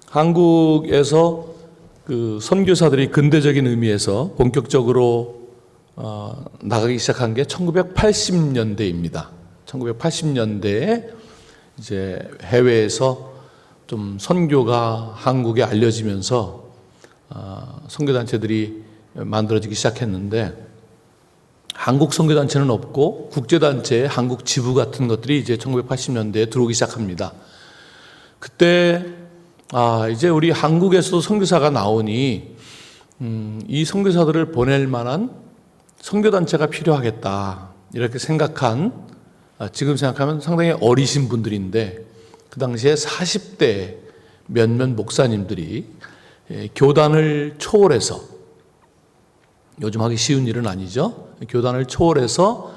한국에서 그 선교사들이 근대적인 의미에서 본격적으로 나가기 시작한 게 1980년대입니다. 1980년대에 이제 해외에서 좀 선교가 한국에 알려지면서 선교단체들이 만들어지기 시작했는데, 한국 선교단체는 없고 국제단체 한국 지부 같은 것들이 이제 1980년대에 들어오기 시작합니다. 그때 이제 우리 한국에서도 선교사가 나오니 이 선교사들을 보낼 만한 선교단체가 필요하겠다 이렇게 생각한, 지금 생각하면 상당히 어리신 분들인데, 그 당시에 40대 몇몇 목사님들이 교단을 초월해서, 요즘 하기 쉬운 일은 아니죠, 교단을 초월해서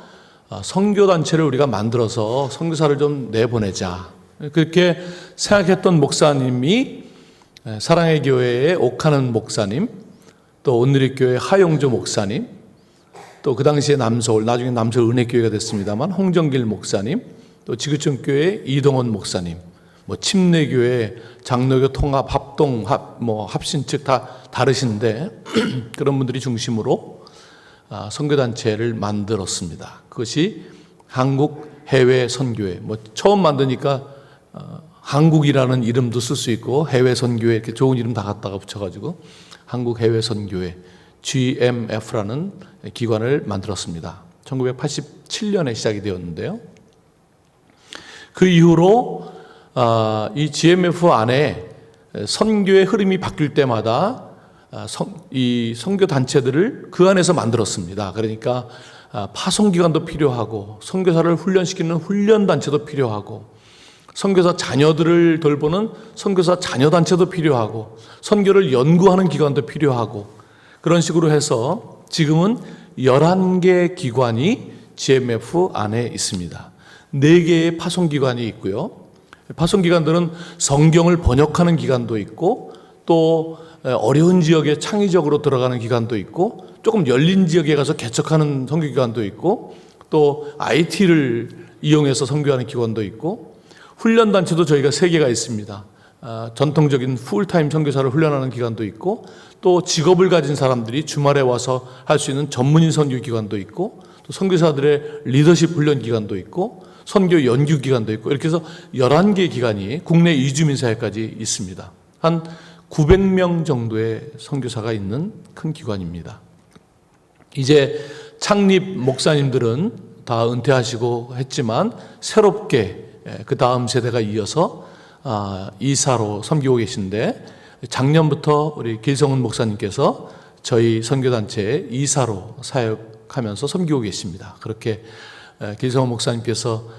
선교단체를 우리가 만들어서 선교사를 좀 내보내자, 그렇게 생각했던 목사님이 사랑의 교회의 옥하는 목사님, 또 온누리교회 하용조 목사님, 또 그 당시에 남서울, 나중에 남서울 은혜교회가 됐습니다만 홍정길 목사님, 또 지구촌교회 이동원 목사님, 침례교회, 장로교 통합, 합동, 합신 측 다 다르신데 그런 분들이 중심으로 선교단체를 만들었습니다. 그것이 한국 해외 선교회. 처음 만드니까 한국이라는 이름도 쓸 수 있고 해외 선교회 이렇게 좋은 이름 다 갖다가 붙여가지고 한국 해외 선교회 GMF라는 기관을 만들었습니다. 1987년에 시작이 되었는데요. 그 이후로 이 GMF 안에 선교의 흐름이 바뀔 때마다 이 선교 단체들을 그 안에서 만들었습니다. 그러니까 파송기관도 필요하고, 선교사를 훈련시키는 훈련단체도 필요하고, 선교사 자녀들을 돌보는 선교사 자녀단체도 필요하고, 선교를 연구하는 기관도 필요하고, 그런 식으로 해서 지금은 11개 기관이 GMF 안에 있습니다. 4개의 파송기관이 있고요. 파송기관들은 성경을 번역하는 기관도 있고, 또 어려운 지역에 창의적으로 들어가는 기관도 있고, 조금 열린 지역에 가서 개척하는 선교기관도 있고, 또 IT를 이용해서 선교하는 기관도 있고, 훈련단체도 저희가 3개가 있습니다. 전통적인 풀타임 선교사를 훈련하는 기관도 있고, 또 직업을 가진 사람들이 주말에 와서 할 수 있는 전문인 선교기관도 있고, 또 선교사들의 리더십 훈련 기관도 있고, 선교 연구 기관도 있고, 이렇게 해서 11개의 기관이 국내 이주민 사회까지 있습니다. 한 900명 정도의 선교사가 있는 큰 기관입니다. 이제 창립 목사님들은 다 은퇴하시고 했지만, 새롭게 그 다음 세대가 이어서 이사로 섬기고 계신데, 작년부터 우리 길성훈 목사님께서 저희 선교단체에 이사로 사역하면서 섬기고 계십니다. 그렇게 길성훈 목사님께서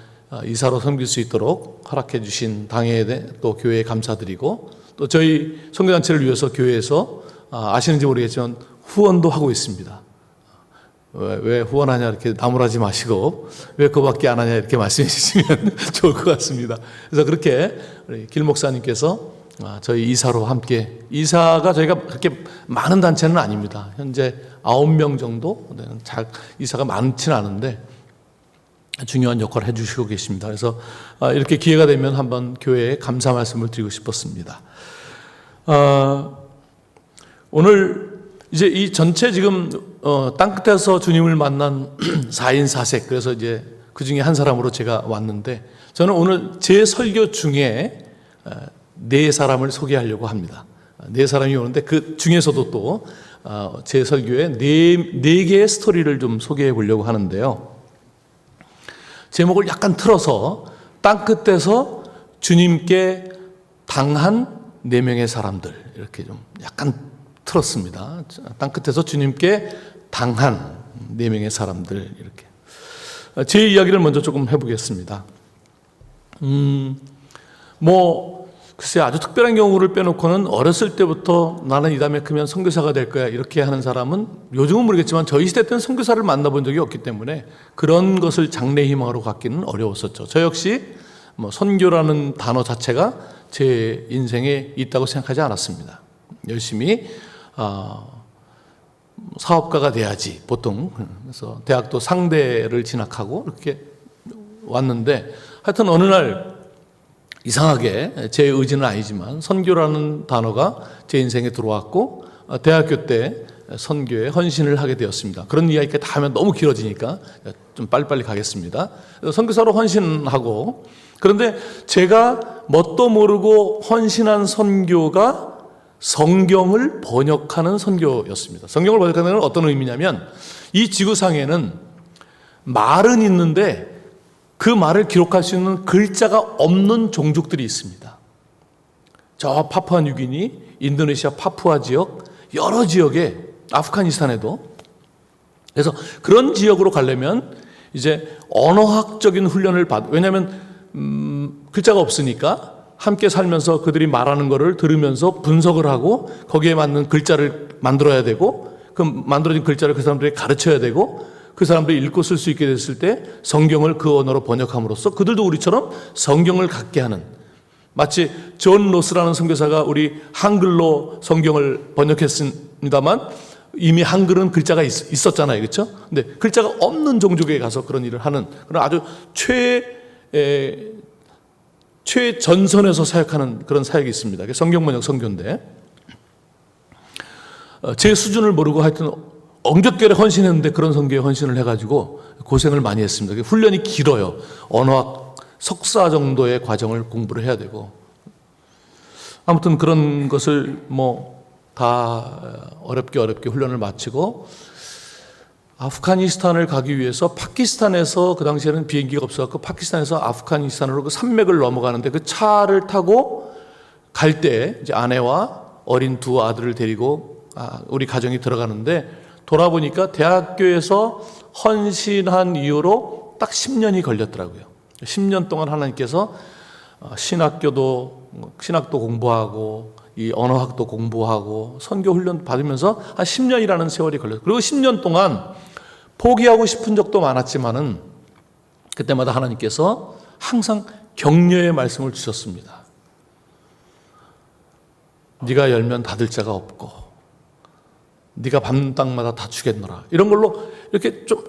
이사로 섬길 수 있도록 허락해 주신 당회에 또 교회에 감사드리고, 또 저희 선교단체를 위해서 교회에서 아시는지 모르겠지만 후원도 하고 있습니다. 왜 후원하냐 이렇게 나무라지 마시고 왜 그거밖에 안 하냐 이렇게 말씀해 주시면 좋을 것 같습니다. 그래서 그렇게 우리 길 목사님께서 저희 이사로 함께, 이사가 저희가 그렇게 많은 단체는 아닙니다. 현재 9명 정도 되는 이사가 많지는 않은데 중요한 역할을 해주시고 계십니다. 그래서 이렇게 기회가 되면 한번 교회에 감사 말씀을 드리고 싶었습니다. 오늘 이제 이 전체 지금 땅끝에서 주님을 만난 4인 4색, 그래서 이제 그 중에 한 사람으로 제가 왔는데, 저는 오늘 제 설교 중에 4사람을 소개하려고 합니다. 4사람이 오는데 그 중에서도 또 제 설교에 4개의 스토리를 좀 소개해 보려고 하는데요. 제목을 약간 틀어서 땅끝에서 주님께 당한 4명의 사람들, 이렇게 좀 약간 틀었습니다. 땅끝에서 주님께 당한 4명의 사람들, 이렇게. 제 이야기를 먼저 조금 해보겠습니다. 글쎄 아주 특별한 경우를 빼놓고는 어렸을 때부터 나는 이 다음에 크면 선교사가 될 거야 이렇게 하는 사람은, 요즘은 모르겠지만 저희 시대 때는 선교사를 만나본 적이 없기 때문에 그런 것을 장래 희망으로 갖기는 어려웠었죠. 저 역시 선교라는 단어 자체가 제 인생에 있다고 생각하지 않았습니다. 열심히 사업가가 돼야지 보통, 그래서 대학도 상대를 진학하고 이렇게 왔는데, 하여튼 어느 날 이상하게 제 의지는 아니지만 선교라는 단어가 제 인생에 들어왔고 대학교 때 선교에 헌신을 하게 되었습니다. 그런 이야기까지 다 하면 너무 길어지니까 좀 빨리빨리 가겠습니다. 선교사로 헌신하고, 그런데 제가 뭣도 모르고 헌신한 선교가 성경을 번역하는 선교였습니다. 성경을 번역하는 건 어떤 의미냐면, 이 지구상에는 말은 있는데 그 말을 기록할 수 있는 글자가 없는 종족들이 있습니다. 저 파푸아뉴기니, 인도네시아 파푸아 지역, 여러 지역에, 아프가니스탄에도. 그래서 그런 지역으로 가려면 이제 언어학적인 훈련을 왜냐하면 글자가 없으니까 함께 살면서 그들이 말하는 거를 들으면서 분석을 하고 거기에 맞는 글자를 만들어야 되고, 그 만들어진 글자를 그 사람들이 가르쳐야 되고, 그 사람들이 읽고 쓸 수 있게 됐을 때 성경을 그 언어로 번역함으로써 그들도 우리처럼 성경을 갖게 하는, 마치 존 로스라는 선교사가 우리 한글로 성경을 번역했습니다만 이미 한글은 글자가 있었잖아요. 그렇죠? 근데 글자가 없는 종족에 가서 그런 일을 하는 그런 아주 최전선에서 사역하는 그런 사역이 있습니다. 성경 번역 선교인데, 제 수준을 모르고 하여튼 엉겹결에 헌신했는데 그런 선교에 헌신을 해가지고 고생을 많이 했습니다. 훈련이 길어요. 언어학 석사 정도의 과정을 공부를 해야 되고, 아무튼 그런 것을 다 어렵게 훈련을 마치고 아프가니스탄을 가기 위해서 파키스탄에서, 그 당시에는 비행기가 없어서 파키스탄에서 아프가니스탄으로 그 산맥을 넘어가는데, 그 차를 타고 갈 때 이제 아내와 어린 두 아들을 데리고 우리 가정이 들어가는데, 돌아보니까 대학교에서 헌신한 이후로 딱 10년이 걸렸더라고요. 10년 동안 하나님께서 신학도 공부하고 이 언어학도 공부하고 선교 훈련 받으면서 한 10년이라는 세월이 걸렸어요. 그리고 10년 동안 포기하고 싶은 적도 많았지만은 그때마다 하나님께서 항상 격려의 말씀을 주셨습니다. 네가 열면 닫을 자가 없고 네가 밟는 땅마다 다 주겠노라. 이런 걸로 이렇게 좀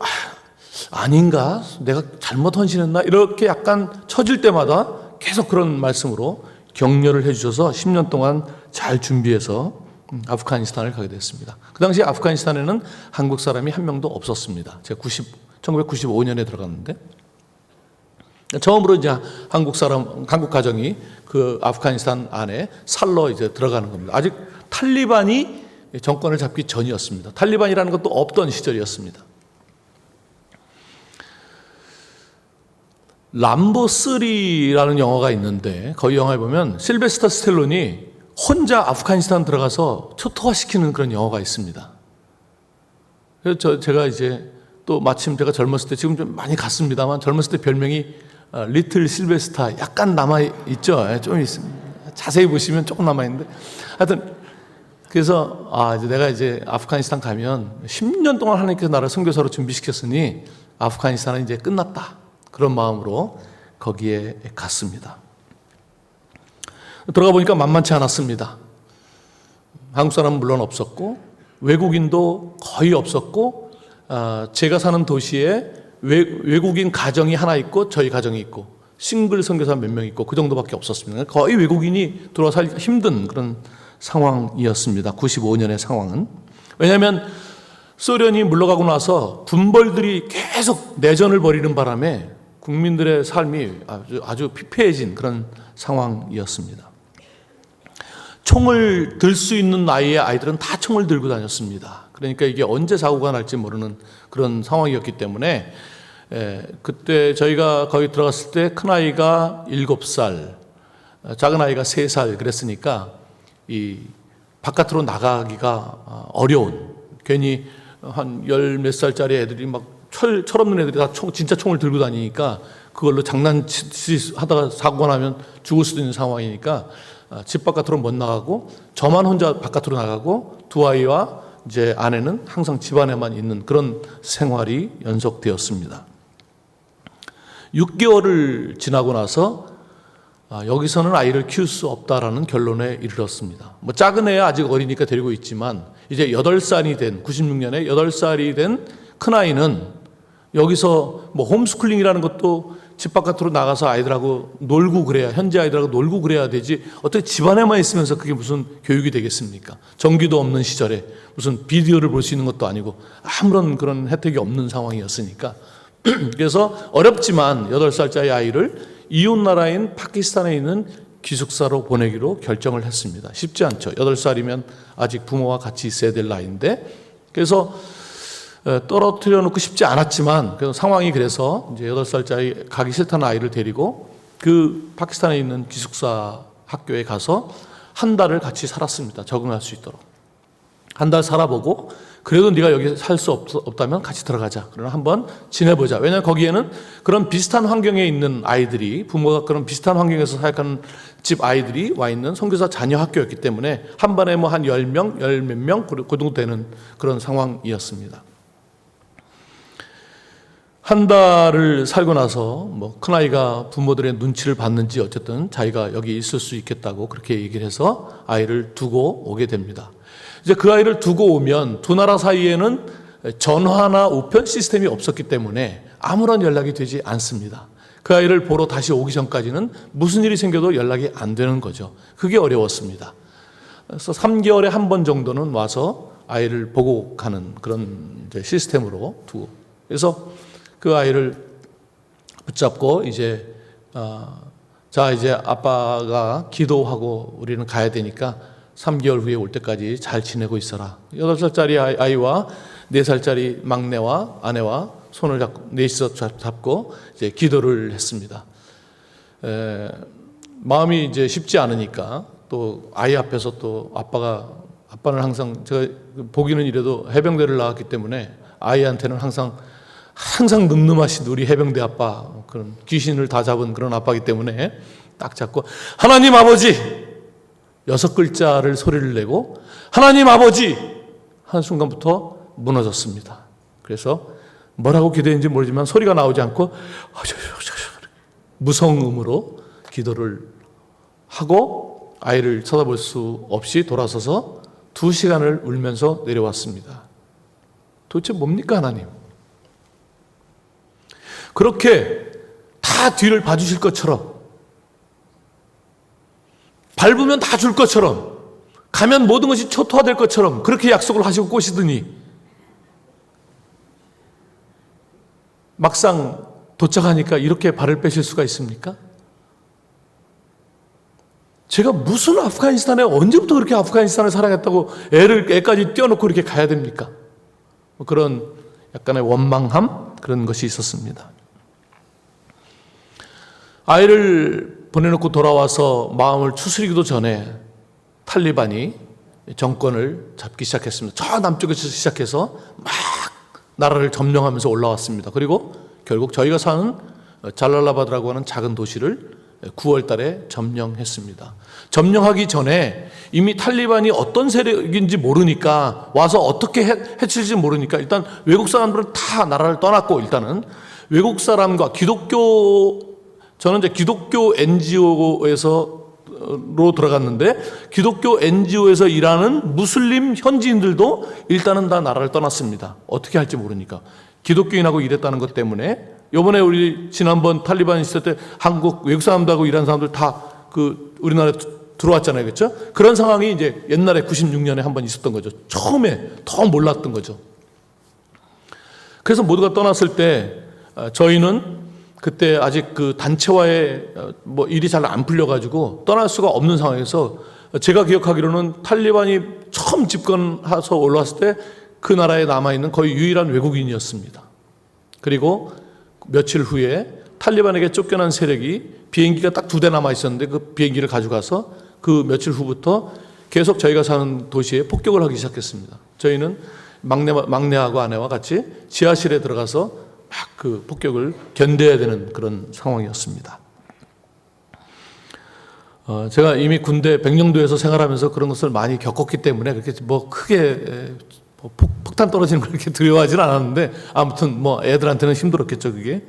아닌가? 내가 잘못 헌신했나? 이렇게 약간 처질 때마다 계속 그런 말씀으로 격려를 해주셔서 10년 동안 잘 준비해서 아프가니스탄을 가게 됐습니다. 그 당시 아프가니스탄에는 한국 사람이 한 명도 없었습니다. 제가 1995년에 들어갔는데, 처음으로 이제 한국 가정이 그 아프가니스탄 안에 살러 이제 들어가는 겁니다. 아직 탈리반이 정권을 잡기 전이었습니다. 탈리반이라는 것도 없던 시절이었습니다. 람보 3라는 영화가 있는데, 거기 영화에 보면 실베스터 스텔론이 혼자 아프가니스탄 들어가서 초토화시키는 그런 영화가 있습니다. 그래서 제가 이제 또 마침 제가 젊었을 때, 지금 좀 많이 갔습니다만 젊었을 때 별명이 리틀 실베스타 약간 남아있죠. 좀 있습니다. 자세히 보시면 조금 남아있는데, 하여튼 그래서 이제 내가 이제 아프가니스탄 가면 10년 동안 하나님께서 나를 선교사로 준비시켰으니 아프가니스탄은 이제 끝났다, 그런 마음으로 거기에 갔습니다. 들어가 보니까 만만치 않았습니다. 한국 사람은 물론 없었고 외국인도 거의 없었고, 제가 사는 도시에 외국인 가정이 하나 있고 저희 가정이 있고 싱글 선교사 몇 명 있고 그 정도밖에 없었습니다. 거의 외국인이 들어와 살기 힘든 그런 상황이었습니다. 95년의 상황은. 왜냐하면 소련이 물러가고 나서 군벌들이 계속 내전을 벌이는 바람에 국민들의 삶이 아주 피폐해진 그런 상황이었습니다. 총을 들 수 있는 나이의 아이들은 다 총을 들고 다녔습니다. 그러니까 이게 언제 사고가 날지 모르는 그런 상황이었기 때문에, 그때 저희가 거기 들어갔을 때 큰아이가 7살, 작은아이가 3살 그랬으니까 이 바깥으로 나가기가 어려운, 괜히 한 10 몇 살짜리 애들이 막 철없는 애들이 다 진짜 총을 들고 다니니까 그걸로 장난치 하다가 사고가 나면 죽을 수도 있는 상황이니까 집 바깥으로 못 나가고 저만 혼자 바깥으로 나가고 두 아이와 이제 아내는 항상 집 안에만 있는 그런 생활이 연속되었습니다. 6개월을 지나고 나서 여기서는 아이를 키울 수 없다라는 결론에 이르렀습니다. 작은 애야 아직 어리니까 데리고 있지만 이제 8살이 된, 96년에 8살이 된 큰아이는 여기서 홈스쿨링이라는 것도 집 바깥으로 나가서 아이들하고 놀고 그래야, 현지 아이들하고 놀고 그래야 되지, 어떻게 집안에만 있으면서 그게 무슨 교육이 되겠습니까? 전기도 없는 시절에 무슨 비디오를 볼 수 있는 것도 아니고 아무런 그런 혜택이 없는 상황이었으니까 그래서 어렵지만 8살짜리 아이를 이웃 나라인 파키스탄에 있는 기숙사로 보내기로 결정을 했습니다. 쉽지 않죠. 8살이면 아직 부모와 같이 있어야 될 나이인데, 그래서 떨어뜨려 놓고 싶지 않았지만 상황이 그래서 이제 8살짜리 가기 싫다는 아이를 데리고 그 파키스탄에 있는 기숙사 학교에 가서 한 달을 같이 살았습니다. 적응할 수 있도록. 한 달 살아보고 그래도 네가 여기 살 수 없다면 같이 들어가자. 그러나 한번 지내보자. 왜냐하면 거기에는 그런 비슷한 환경에 있는 아이들이, 부모가 그런 비슷한 환경에서 사역하는 집 아이들이 와 있는 선교사 자녀 학교였기 때문에 한 반에 뭐 한 10명, 열 몇 명 그 정도 되는 그런 상황이었습니다. 한 달을 살고 나서 뭐 큰아이가 부모들의 눈치를 봤는지 어쨌든 자기가 여기 있을 수 있겠다고 그렇게 얘기를 해서 아이를 두고 오게 됩니다. 이제 그 아이를 두고 오면 두 나라 사이에는 전화나 우편 시스템이 없었기 때문에 아무런 연락이 되지 않습니다. 그 아이를 보러 다시 오기 전까지는 무슨 일이 생겨도 연락이 안 되는 거죠. 그게 어려웠습니다. 그래서 3개월에 한 번 정도는 와서 아이를 보고 가는 그런 이제 시스템으로 두고, 그래서 그 아이를 붙잡고 이제 자 이제 아빠가 기도하고 우리는 가야 되니까 3개월 후에 올 때까지 잘 지내고 있어라. 8살짜리 아이와 4살짜리 막내와 아내와 손을 잡고 넷이서 잡고 이제 기도를 했습니다. 마음이 이제 쉽지 않으니까 또 아이 앞에서 또 아빠는 항상 제가 보기는 이래도 해병대를 나왔기 때문에 아이한테는 항상 늠름하신 우리 해병대 아빠, 그런 귀신을 다 잡은 그런 아빠이기 때문에 딱 잡고 하나님 아버지 6글자를 소리를 내고 하나님 아버지 한 순간부터 무너졌습니다. 그래서 뭐라고 기도했는지 모르지만 소리가 나오지 않고 무성음으로 기도를 하고 아이를 쳐다볼 수 없이 돌아서서 2시간을 울면서 내려왔습니다. 도대체 뭡니까 하나님? 그렇게 다 뒤를 봐주실 것처럼, 밟으면 다 줄 것처럼, 가면 모든 것이 초토화될 것처럼 그렇게 약속을 하시고 꼬시더니 막상 도착하니까 이렇게 발을 빼실 수가 있습니까? 제가 무슨 아프가니스탄에 언제부터 그렇게 아프가니스탄을 사랑했다고 애까지 떼어놓고 이렇게 가야 됩니까? 그런 약간의 원망함, 그런 것이 있었습니다. 아이를 보내놓고 돌아와서 마음을 추스리기도 전에 탈리반이 정권을 잡기 시작했습니다. 저 남쪽에서 시작해서 막 나라를 점령하면서 올라왔습니다. 그리고 결국 저희가 사는 잘랄라바드라고 하는 작은 도시를 9월 달에 점령했습니다. 점령하기 전에 이미 탈리반이 어떤 세력인지 모르니까, 와서 어떻게 해칠지 모르니까 일단 외국 사람들은 다 나라를 떠났고, 일단은 외국 사람과 저는 이제 기독교 NGO에서로 들어갔는데, 기독교 NGO에서 일하는 무슬림 현지인들도 일단은 다 나라를 떠났습니다. 어떻게 할지 모르니까. 기독교인하고 일했다는 것 때문에. 요번에 우리 지난번 탈리반 있을 때 한국 외국 사람들하고 일하는 사람들 다 우리나라에 들어왔잖아요. 그렇죠? 그런 상황이 이제 옛날에 96년에 한번 있었던 거죠. 처음에 더 몰랐던 거죠. 그래서 모두가 떠났을 때 저희는 그때 아직 그 단체와의 뭐 일이 잘 안 풀려가지고 떠날 수가 없는 상황에서, 제가 기억하기로는 탈리반이 처음 집권해서 올라왔을 때 그 나라에 남아있는 거의 유일한 외국인이었습니다. 그리고 며칠 후에 탈리반에게 쫓겨난 세력이 비행기가 딱 2대 남아있었는데 그 비행기를 가져가서 그 며칠 후부터 계속 저희가 사는 도시에 폭격을 하기 시작했습니다. 저희는 막내하고 아내와 같이 지하실에 들어가서 막 그 폭격을 견뎌야 되는 그런 상황이었습니다. 제가 이미 군대 백령도에서 생활하면서 그런 것을 많이 겪었기 때문에 그렇게 뭐 크게 폭탄 떨어지는 걸 그렇게 두려워하지는 않았는데, 아무튼 뭐 애들한테는 힘들었겠죠, 그게.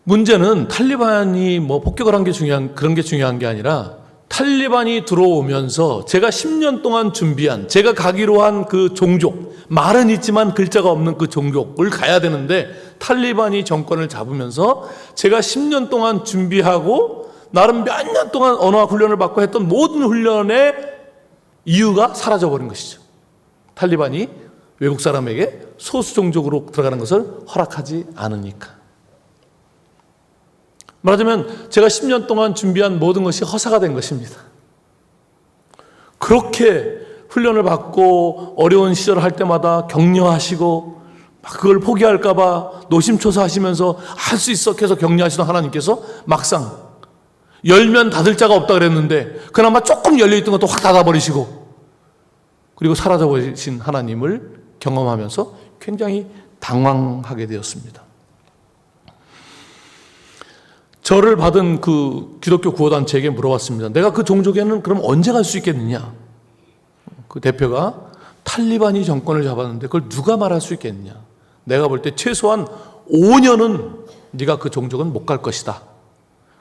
문제는 탈리반이 뭐 폭격을 한 게 그런 게 중요한 게 아니라, 탈리반이 들어오면서 제가 10년 동안 준비한, 제가 가기로 한 그 종족, 말은 있지만 글자가 없는 그 종족을 가야 되는데 탈리반이 정권을 잡으면서 제가 10년 동안 준비하고 나름 몇 년 동안 언어학 훈련을 받고 했던 모든 훈련의 이유가 사라져버린 것이죠. 탈리반이 외국 사람에게 소수 종족으로 들어가는 것을 허락하지 않으니까. 말하자면 제가 10년 동안 준비한 모든 것이 허사가 된 것입니다. 그렇게 훈련을 받고 어려운 시절을 할 때마다 격려하시고 막 그걸 포기할까 봐 노심초사하시면서 할 수 있어 계속 격려하시던 하나님께서 막상 열면 닫을 자가 없다 그랬는데 그나마 조금 열려있던 것도 확 닫아버리시고 그리고 사라져버리신 하나님을 경험하면서 굉장히 당황하게 되었습니다. 저를 받은 그 기독교 구호단체에게 물어봤습니다. 내가 그 종족에는 그럼 언제 갈 수 있겠느냐? 그 대표가 탈리반이 정권을 잡았는데 그걸 누가 말할 수 있겠느냐? 내가 볼 때 최소한 5년은 네가 그 종족은 못 갈 것이다.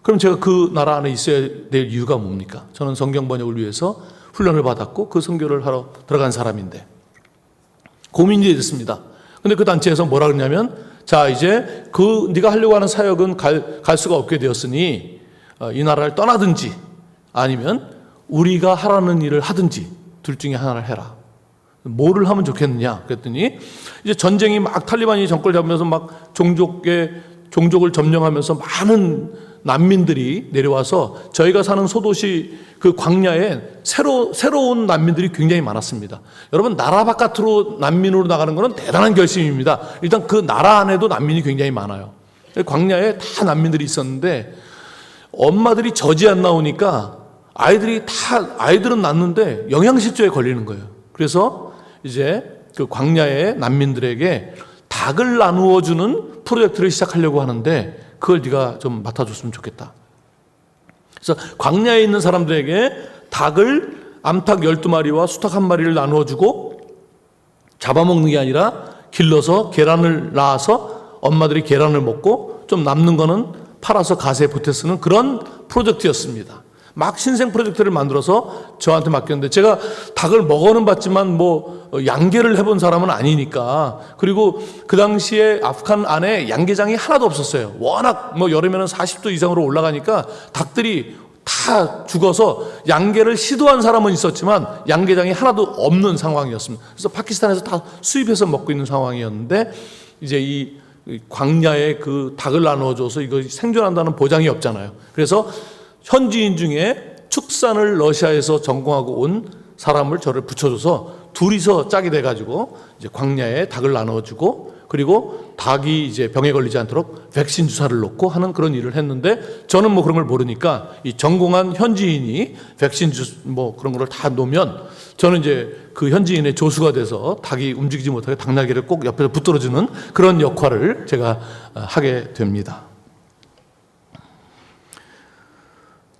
그럼 제가 그 나라 안에 있어야 될 이유가 뭡니까? 저는 성경 번역을 위해서 훈련을 받았고 그 선교를 하러 들어간 사람인데 고민이 됐습니다. 근데 그 단체에서 뭐라 그러냐면 자 이제 그 네가 하려고 하는 사역은 갈 수가 없게 되었으니 이 나라를 떠나든지 아니면 우리가 하라는 일을 하든지 둘 중에 하나를 해라. 뭐를 하면 좋겠느냐 그랬더니 이제 전쟁이 막 탈리반이 정권을 잡으면서 막 종족을 점령하면서 많은 난민들이 내려와서 저희가 사는 소도시 그 광야에 새로운 난민들이 굉장히 많았습니다. 여러분 나라 바깥으로 난민으로 나가는 것은 대단한 결심입니다. 일단 그 나라 안에도 난민이 굉장히 많아요. 광야에 다 난민들이 있었는데 엄마들이 젖이 안 나오니까 아이들은 낳는데 영양실조에 걸리는 거예요. 그래서 이제 그 광야의 난민들에게 닭을 나누어 주는 프로젝트를 시작하려고 하는데 그걸 네가 좀 맡아줬으면 좋겠다. 그래서 광야에 있는 사람들에게 닭을 암탉 12마리와 수탉 1마리를 나누어 주고 잡아먹는 게 아니라 길러서 계란을 낳아서 엄마들이 계란을 먹고 좀 남는 거는 팔아서 가세에 보태 쓰는 그런 프로젝트였습니다. 막 신생 프로젝트를 만들어서 저한테 맡겼는데 제가 닭을 먹어는 봤지만 뭐 양계를 해본 사람은 아니니까 그리고 그 당시에 아프간 안에 양계장이 하나도 없었어요. 워낙 뭐 여름에는 40도 이상으로 올라가니까 닭들이 다 죽어서 양계를 시도한 사람은 있었지만 양계장이 하나도 없는 상황이었습니다. 그래서 파키스탄에서 다 수입해서 먹고 있는 상황이었는데 이제 이 광야에 그 닭을 나눠줘서 이거 생존한다는 보장이 없잖아요. 그래서 현지인 중에 축산을 러시아에서 전공하고 온 사람을 저를 붙여줘서 둘이서 짝이 돼가지고 이제 광야에 닭을 나눠주고 그리고 닭이 이제 병에 걸리지 않도록 백신 주사를 놓고 하는 그런 일을 했는데 저는 뭐 그런 걸 모르니까 이 전공한 현지인이 백신 뭐 그런 거를 다 놓으면 저는 이제 그 현지인의 조수가 돼서 닭이 움직이지 못하게 닭날개를 꼭 옆에서 붙들어주는 그런 역할을 제가 하게 됩니다.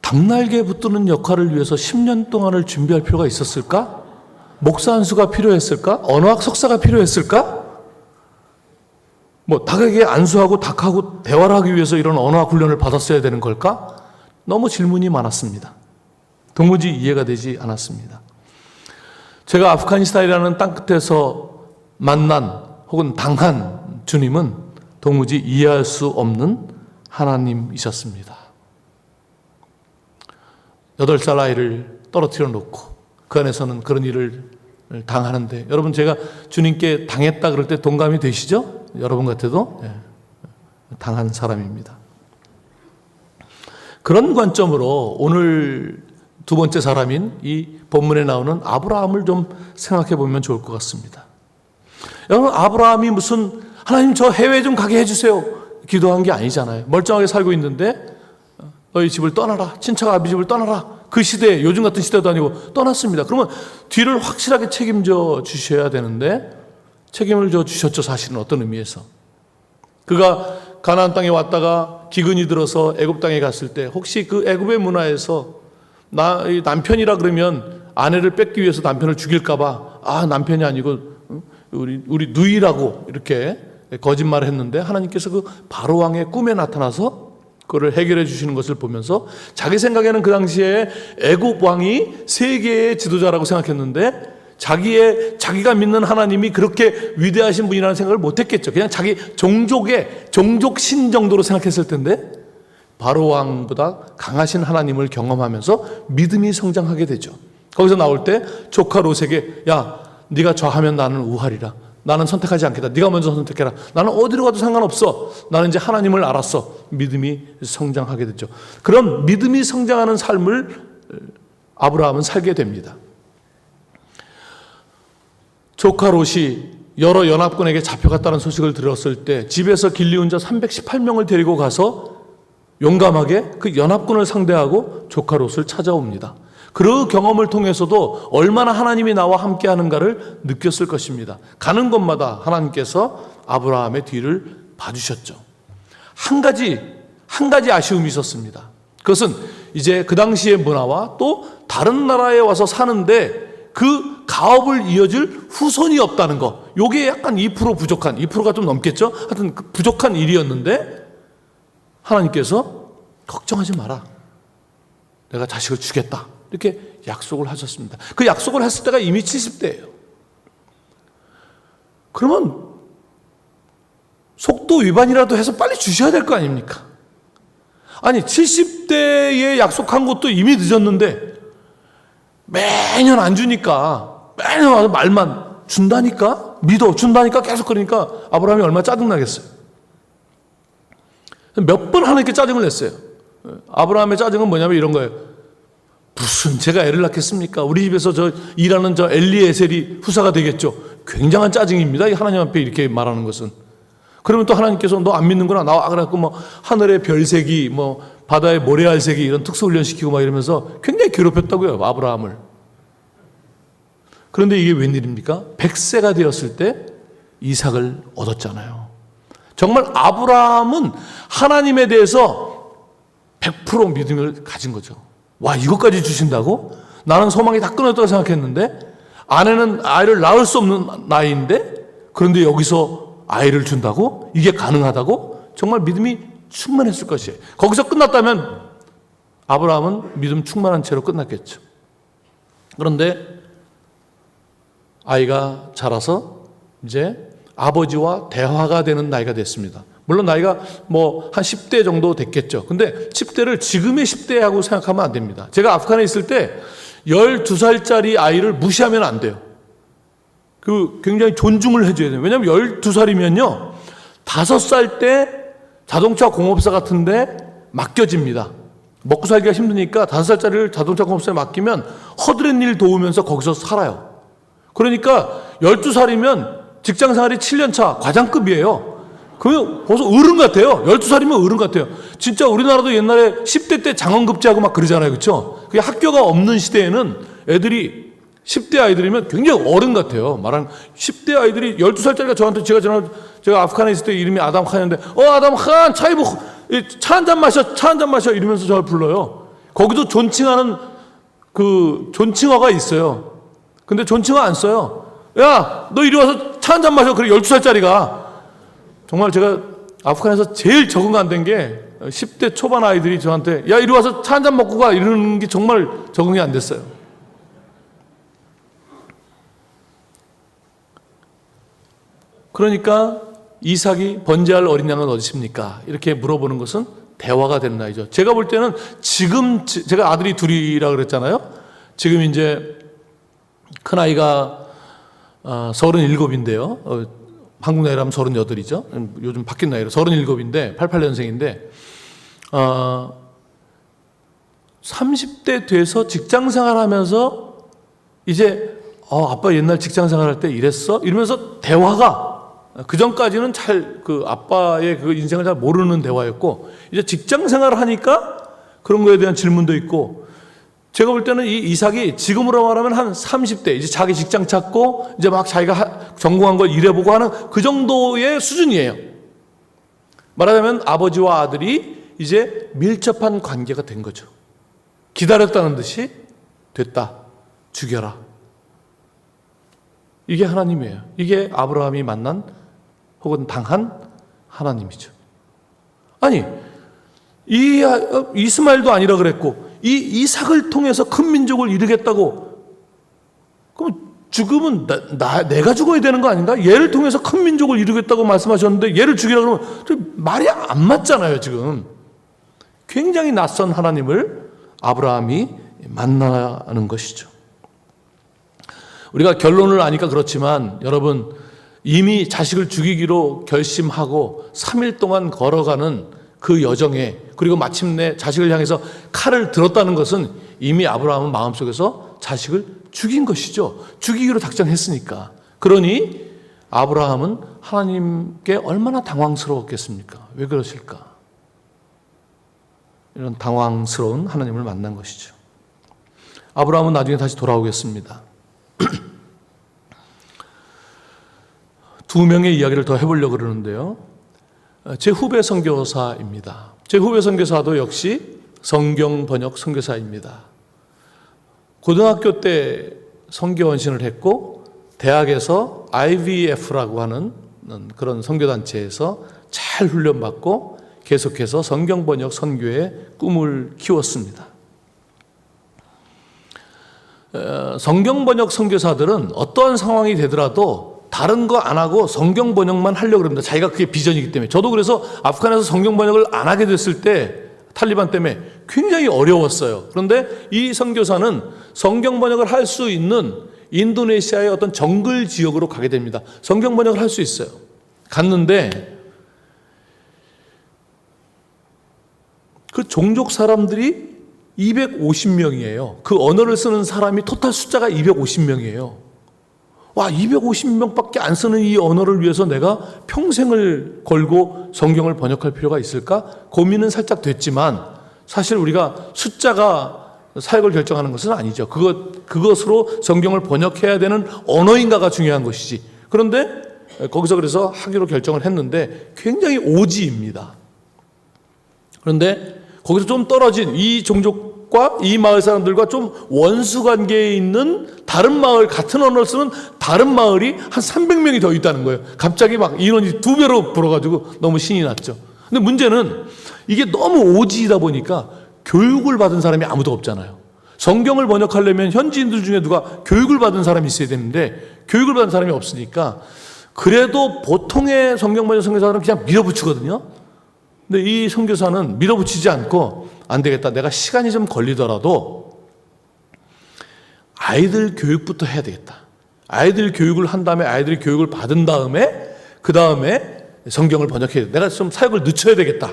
닭날개에 붙드는 역할을 위해서 10년 동안을 준비할 필요가 있었을까? 목사 한 수가 필요했을까? 언어학 석사가 필요했을까? 뭐 닭에게 안수하고 닭하고 대화를 하기 위해서 이런 언어학 훈련을 받았어야 되는 걸까? 너무 질문이 많았습니다. 도무지 이해가 되지 않았습니다. 제가 아프가니스탄이라는 땅끝에서 만난 혹은 당한 주님은 도무지 이해할 수 없는 하나님이셨습니다. 8살 아이를 떨어뜨려 놓고 그 안에서는 그런 일을 당하는데 여러분 제가 주님께 당했다 그럴 때 동감이 되시죠? 여러분 같아도 당한 사람입니다. 그런 관점으로 오늘 두 번째 사람인 이 본문에 나오는 아브라함을 좀 생각해 보면 좋을 것 같습니다. 여러분 아브라함이 무슨 하나님 저 해외 좀 가게 해주세요 기도한 게 아니잖아요. 멀쩡하게 살고 있는데 너희 집을 떠나라. 친척 아비 집을 떠나라. 그 시대에 요즘 같은 시대도 아니고 떠났습니다. 그러면 뒤를 확실하게 책임져 주셔야 되는데 책임을 져 주셨죠. 사실은 어떤 의미에서. 그가 가나안 땅에 왔다가 기근이 들어서 애굽 땅에 갔을 때 혹시 그 애굽의 문화에서 남편이라 그러면 아내를 뺏기 위해서 남편을 죽일까 봐 남편이 아니고 우리 누이라고 이렇게 거짓말을 했는데 하나님께서 그 바로 왕의 꿈에 나타나서 그거를 해결해 주시는 것을 보면서 자기 생각에는 그 당시에 애굽 왕이 세계의 지도자라고 생각했는데 자기가 믿는 하나님이 그렇게 위대하신 분이라는 생각을 못했겠죠. 그냥 자기 종족신 정도로 생각했을 텐데 바로 왕보다 강하신 하나님을 경험하면서 믿음이 성장하게 되죠. 거기서 나올 때 조카 롯에게 야, 네가 좌하면 나는 우하리라. 나는 선택하지 않겠다. 네가 먼저 선택해라. 나는 어디로 가도 상관없어. 나는 이제 하나님을 알았어. 믿음이 성장하게 됐죠. 그런 믿음이 성장하는 삶을 아브라함은 살게 됩니다. 조카 롯이 여러 연합군에게 잡혀갔다는 소식을 들었을 때 집에서 길리운 자 318명을 데리고 가서 용감하게 그 연합군을 상대하고 조카 롯을 찾아옵니다. 그 경험을 통해서도 얼마나 하나님이 나와 함께 하는가를 느꼈을 것입니다. 가는 곳마다 하나님께서 아브라함의 뒤를 봐주셨죠. 한 가지 아쉬움이 있었습니다. 그것은 이제 그 당시의 문화와 또 다른 나라에 와서 사는데 그 가업을 이어줄 후손이 없다는 거. 요게 약간 2% 부족한, 2%가 좀 넘겠죠? 하여튼 그 부족한 일이었는데 하나님께서 걱정하지 마라. 내가 자식을 주겠다. 이렇게 약속을 하셨습니다. 그 약속을 했을 때가 이미 70대예요. 그러면 속도 위반이라도 해서 빨리 주셔야 될 거 아닙니까? 아니 70대에 약속한 것도 이미 늦었는데 매년 안 주니까 매년 와서 말만 준다니까 믿어 준다니까 계속 그러니까 아브라함이 얼마나 짜증나겠어요. 몇 번 하나님께 짜증을 냈어요. 아브라함의 짜증은 뭐냐면 이런 거예요. 무슨 제가 애를 낳겠습니까? 우리 집에서 저 일하는 저 엘리에셀이 후사가 되겠죠. 굉장한 짜증입니다. 하나님 앞에 이렇게 말하는 것은. 그러면 또 하나님께서 너 안 믿는구나 나와 그래갖고 뭐 하늘의 별색이 뭐 바다의 모래알색이 이런 특수훈련 시키고 막 이러면서 굉장히 괴롭혔다고요 아브라함을. 그런데 이게 웬일입니까? 100세가 되었을 때 이삭을 얻었잖아요. 정말 아브라함은 하나님에 대해서 100% 믿음을 가진 거죠. 와 이것까지 주신다고? 나는 소망이 다 끊어졌다고 생각했는데 아내는 아이를 낳을 수 없는 나이인데 그런데 여기서 아이를 준다고? 이게 가능하다고? 정말 믿음이 충만했을 것이에요. 거기서 끝났다면 아브라함은 믿음 충만한 채로 끝났겠죠. 그런데 아이가 자라서 이제 아버지와 대화가 되는 나이가 됐습니다. 물론 나이가 뭐 한 10대 정도 됐겠죠. 근데 10대를 지금의 10대하고 생각하면 안 됩니다. 제가 아프간에 있을 때 12살짜리 아이를 무시하면 안 돼요. 그 굉장히 존중을 해줘야 돼요. 왜냐하면 12살이면요 5살 때 자동차 공업사 같은데 맡겨집니다. 먹고 살기가 힘드니까 5살짜리를 자동차 공업사에 맡기면 허드렛 일 도우면서 거기서 살아요. 그러니까 12살이면 직장생활이 7년차 과장급이에요. 그 벌써 어른 같아요. 12살이면 어른 같아요. 진짜 우리나라도 옛날에 10대 때 장원급제하고 막 그러잖아요. 그렇죠? 그게 학교가 없는 시대에는 애들이 10대 아이들이면 굉장히 어른 같아요. 말하는 10대 아이들이 12살짜리가 저한테 제가 아프간에 있을 때 이름이 아담 칸이었는데 아담 칸 차이부 차 한 잔 마셔 이러면서 저를 불러요. 거기도 존칭하는 그 존칭어가 있어요. 근데 존칭어 안 써요. 야, 너 이리 와서 차 한 잔 마셔. 그래 12살짜리가 정말 제가 아프간에서 제일 적응 안 된 게 10대 초반 아이들이 저한테 야 이리 와서 차 한 잔 먹고 가 이러는 게 정말 적응이 안 됐어요. 그러니까 이삭이 번제할 어린 양은 어디 있습니까? 이렇게 물어보는 것은 대화가 되는 나이죠. 제가 볼 때는 지금 제가 아들이 둘이라 그랬잖아요. 지금 이제 큰 아이가 37인데요. 한국 나이로 하면 38이죠. 요즘 바뀐 나이로 37인데 88년생인데 30대 돼서 직장생활 하면서 이제 아빠 옛날 직장생활 할 때 이랬어? 이러면서 대화가 그 전까지는 잘 그 아빠의 그 인생을 잘 모르는 대화였고 이제 직장생활을 하니까 그런 거에 대한 질문도 있고 제가 볼 때는 이 이삭이 지금으로 말하면 한 30대 이제 자기 직장 찾고 이제 막 자기가 전공한 걸 일해보고 하는 그 정도의 수준이에요. 말하자면 아버지와 아들이 이제 밀접한 관계가 된 거죠. 기다렸다는 듯이 됐다. 죽여라. 이게 하나님이에요. 이게 아브라함이 만난 혹은 당한 하나님이죠. 아니 이스마엘도 아니라 그랬고 이 이삭을 통해서 큰 민족을 이루겠다고 그럼 죽으면 내가 죽어야 되는 거 아닌가? 얘를 통해서 큰 민족을 이루겠다고 말씀하셨는데 얘를 죽이려고 그러면 말이 안 맞잖아요, 지금. 굉장히 낯선 하나님을 아브라함이 만나는 것이죠. 우리가 결론을 아니까 그렇지만 여러분, 이미 자식을 죽이기로 결심하고 3일 동안 걸어가는 그 여정에, 그리고 마침내 자식을 향해서 칼을 들었다는 것은 이미 아브라함은 마음속에서 자식을 죽인 것이죠. 죽이기로 작정했으니까. 그러니 아브라함은 하나님께 얼마나 당황스러웠겠습니까? 왜 그러실까? 이런 당황스러운 하나님을 만난 것이죠. 아브라함은 나중에 다시 돌아오겠습니다. 두 명의 이야기를 더 해보려고 그러는데요. 제 후배 선교사입니다. 제 후배 선교사도 역시 성경 번역 선교사입니다. 고등학교 때 선교 원신을 했고 대학에서 IVF라고 하는 그런 선교단체에서 잘 훈련받고 계속해서 성경 번역 선교의 꿈을 키웠습니다. 성경 번역 선교사들은 어떠한 상황이 되더라도 다른 거 안 하고 성경 번역만 하려고 합니다. 자기가 그게 비전이기 때문에. 저도 그래서 아프간에서 성경 번역을 안 하게 됐을 때 탈리반 때문에 굉장히 어려웠어요. 그런데 이 선교사는 성경 번역을 할 수 있는 인도네시아의 어떤 정글 지역으로 가게 됩니다. 성경 번역을 할 수 있어요. 갔는데 그 종족 사람들이 250명이에요. 그 언어를 쓰는 사람이 토탈 숫자가 250명이에요. 와, 250명밖에 안 쓰는 이 언어를 위해서 내가 평생을 걸고 성경을 번역할 필요가 있을까? 고민은 살짝 됐지만 사실 우리가 숫자가 사역을 결정하는 것은 아니죠. 그것으로 성경을 번역해야 되는 언어인가가 중요한 것이지. 그런데 거기서 그래서 하기로 결정을 했는데 굉장히 오지입니다. 그런데 거기서 좀 떨어진 이 종족과 이 마을 사람들과 좀 원수 관계에 있는 다른 마을, 같은 언어를 쓰는 다른 마을이 한 300명이 더 있다는 거예요. 갑자기 막 인원이 2배로 불어가지고 너무 신이 났죠. 근데 문제는 이게 너무 오지이다 보니까 교육을 받은 사람이 아무도 없잖아요. 성경을 번역하려면 현지인들 중에 누가 교육을 받은 사람이 있어야 되는데 교육을 받은 사람이 없으니까 그래도 보통의 성경 번역 선교사들은 그냥 밀어붙이거든요. 근데 이 선교사는 밀어붙이지 않고 안 되겠다. 내가 시간이 좀 걸리더라도 아이들 교육부터 해야 되겠다. 아이들 교육을 한 다음에 아이들이 교육을 받은 다음에 그 다음에 성경을 번역해야 돼. 내가 좀 사역을 늦춰야 되겠다.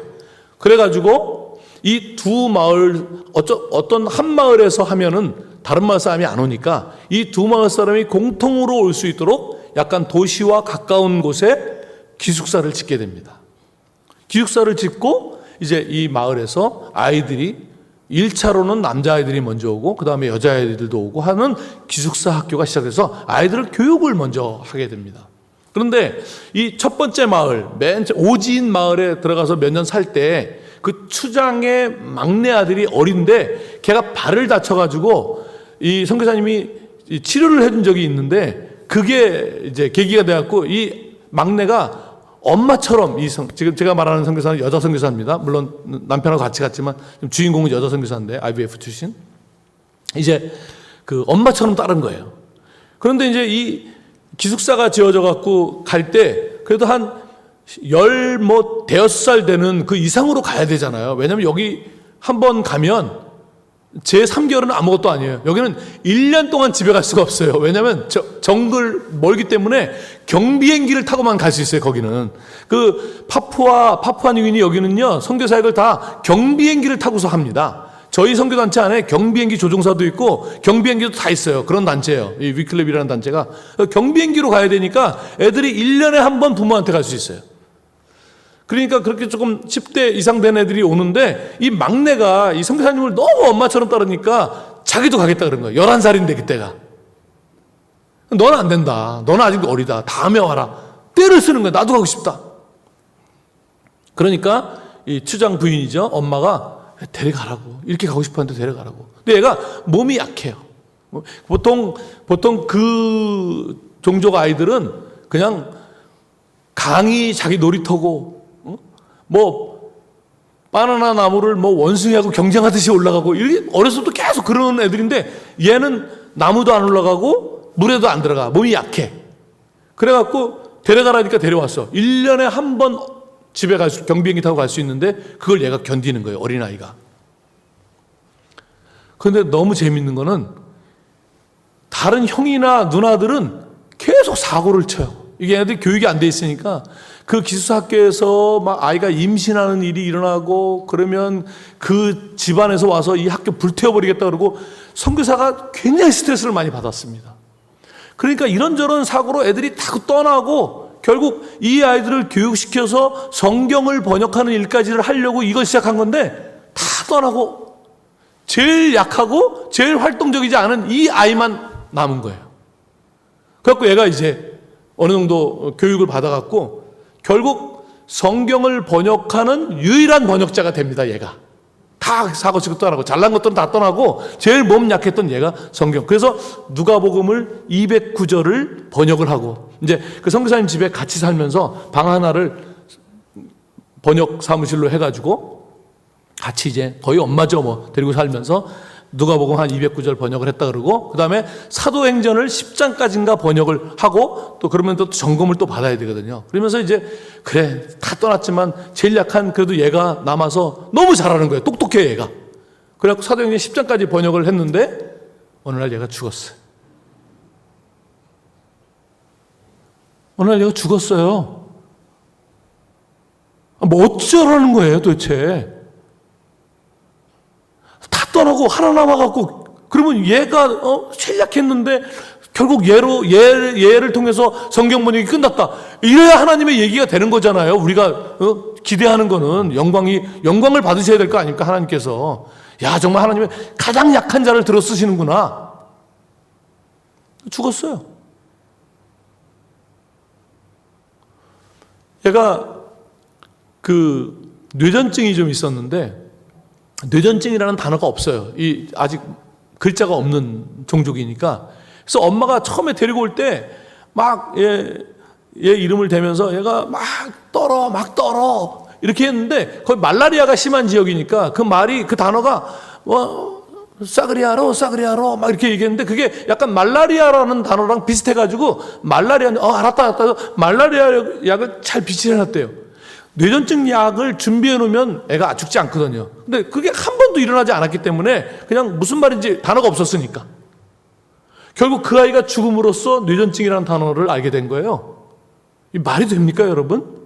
그래가지고 이 두 마을 어떤 한 마을에서 하면은 다른 마을 사람이 안 오니까 이 두 마을 사람이 공통으로 올 수 있도록 약간 도시와 가까운 곳에 기숙사를 짓게 됩니다. 기숙사를 짓고 이제 이 마을에서 아이들이 1차로는 남자아이들이 먼저 오고 그 다음에 여자아이들도 오고 하는 기숙사 학교가 시작돼서 아이들을 교육을 먼저 하게 됩니다. 그런데 이 첫 번째 마을, 맨 오지인 마을에 들어가서 몇 년 살 때 그 추장의 막내 아들이 어린데 걔가 발을 다쳐가지고 이 선교사님이 치료를 해준 적이 있는데 그게 이제 계기가 돼갖고 이 막내가 엄마처럼 지금 제가 말하는 선교사는 여자 선교사입니다. 물론 남편하고 같이 갔지만 주인공은 여자 선교사인데 IVF 출신. 이제 그 엄마처럼 따른 거예요. 그런데 이제 이 기숙사가 지어져 갖고 갈 때 그래도 한 대여섯 살 되는 그 이상으로 가야 되잖아요. 왜냐면 여기 한번 가면 제 3개월은 아무것도 아니에요. 여기는 1년 동안 집에 갈 수가 없어요. 왜냐면 정글 멀기 때문에 경비행기를 타고만 갈 수 있어요. 거기는 그 파푸아뉴기니 여기는요 선교사역을 다 경비행기를 타고서 합니다. 저희 선교단체 안에 경비행기 조종사도 있고 경비행기도 다 있어요. 그런 단체예요. 이 위클랩이라는 단체가 경비행기로 가야 되니까 애들이 1년에 한 번 부모한테 갈 수 있어요. 그러니까 그렇게 조금 10대 이상 된 애들이 오는데 이 막내가 이 선교사님을 너무 엄마처럼 따르니까 자기도 가겠다 그런 거예요. 11살인데 그때가. 너는 안 된다. 너는 아직 어리다. 다음에 와라. 때를 쓰는 거야. 나도 가고 싶다. 그러니까 이 추장 부인이죠. 엄마가 데려가라고. 이렇게 가고 싶었는데 데려가라고. 근데 얘가 몸이 약해요. 보통 그 종족 아이들은 그냥 강이 자기 놀이터고 바나나 나무를 원숭이하고 경쟁하듯이 올라가고 이렇게 어렸을 때부터 계속 그런 애들인데 얘는 나무도 안 올라가고 물에도 안 들어가. 몸이 약해. 그래갖고 데려가라니까 데려왔어. 1년에 한 번 집에 경비행기 타고 갈 수 있는데 그걸 얘가 견디는 거예요. 어린아이가. 그런데 너무 재밌는 거는 다른 형이나 누나들은 계속 사고를 쳐요. 이게 애들이 교육이 안 돼 있으니까 그 기숙사학교에서 막 아이가 임신하는 일이 일어나고 그러면 그 집안에서 와서 이 학교 불태워버리겠다 그러고 선교사가 굉장히 스트레스를 많이 받았습니다. 그러니까 이런저런 사고로 애들이 다 떠나고 결국 이 아이들을 교육시켜서 성경을 번역하는 일까지를 하려고 이걸 시작한 건데 다 떠나고 제일 약하고 제일 활동적이지 않은 이 아이만 남은 거예요. 그래갖고 얘가 이제 어느 정도 교육을 받아갖고 결국 성경을 번역하는 유일한 번역자가 됩니다. 얘가 다 사고치고 떠나고 잘난 것들은 다 떠나고 제일 몸 약했던 얘가 성경. 그래서 누가복음을 209절을 번역을 하고 이제 그 선교사님 집에 같이 살면서 방 하나를 번역 사무실로 해가지고 같이 이제 거의 엄마죠 뭐 데리고 살면서 누가복음 한 209절 번역을 했다 그러고 그 다음에 사도행전을 10장까지인가 번역을 하고 또 그러면 또 점검을 또 받아야 되거든요. 그러면서 이제 그래 다 떠났지만 제일 약한 그래도 얘가 남아서 너무 잘하는 거예요. 똑똑해 얘가. 그래갖고 사도행전 10장까지 번역을 했는데 어느 날 얘가 죽었어요. 어느 날 얘가 죽었어요. 뭐 어쩌라는 거예요 도대체. 다 떠나고 하나 남아갖고 그러면 얘가 제일 약했는데 결국 얘를 통해서 성경 번역이 끝났다. 이래야 하나님의 얘기가 되는 거잖아요. 우리가 기대하는 거는 영광을 받으셔야 될 거 아닙니까? 하나님께서 야 정말 하나님의 가장 약한 자를 들어 쓰시는구나. 죽었어요. 얘가 그 뇌전증이 좀 있었는데 뇌전증이라는 단어가 없어요. 아직 글자가 없는 종족이니까. 그래서 엄마가 처음에 데리고 올 때 막 얘 이름을 대면서 얘가 막 떨어 이렇게 했는데 거기 말라리아가 심한 지역이니까 그 단어가 싸그리아로 막 이렇게 얘기했는데 그게 약간 말라리아라는 단어랑 비슷해가지고 알았다 말라리아 약을 잘 비치해놨대요. 뇌전증 약을 준비해 놓으면 애가 죽지 않거든요. 근데 그게 한 번도 일어나지 않았기 때문에 그냥 무슨 말인지 단어가 없었으니까. 결국 그 아이가 죽음으로써 뇌전증이라는 단어를 알게 된 거예요. 이 말이 됩니까, 여러분?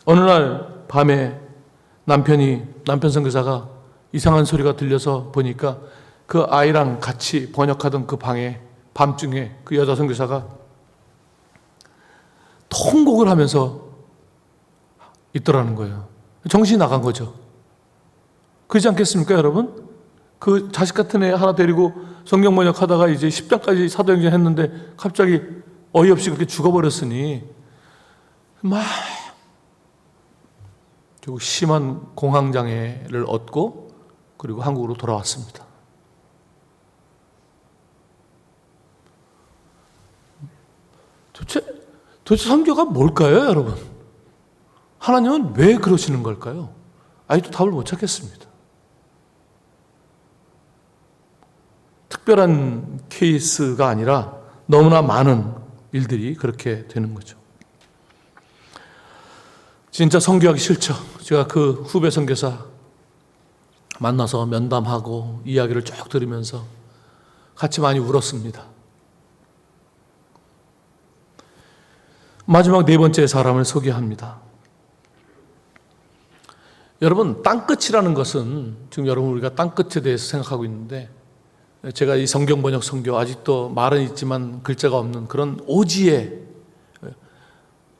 어느 날 밤에 남편 선교사가 이상한 소리가 들려서 보니까 그 아이랑 같이 번역하던 그 방에 밤중에 그 여자 선교사가 통곡을 하면서 있더라는 거예요. 정신이 나간 거죠. 그렇지 않겠습니까, 여러분? 그 자식 같은 애 하나 데리고 성경 번역하다가 이제 10장까지 사도행전 했는데 갑자기 어이없이 그렇게 죽어버렸으니 막 결국 심한 공황장애를 얻고 그리고 한국으로 돌아왔습니다. 도대체 선교가 뭘까요, 여러분? 하나님은 왜 그러시는 걸까요? 아직도 답을 못 찾겠습니다. 특별한 케이스가 아니라 너무나 많은 일들이 그렇게 되는 거죠. 진짜 선교하기 싫죠. 제가 그 후배 선교사 만나서 면담하고 이야기를 쭉 들으면서 같이 많이 울었습니다. 마지막 네 번째 사람을 소개합니다. 여러분, 땅끝이라는 것은 지금 여러분 우리가 땅끝에 대해서 생각하고 있는데 제가 이 성경 번역 선교 아직도 말은 있지만 글자가 없는 그런 오지에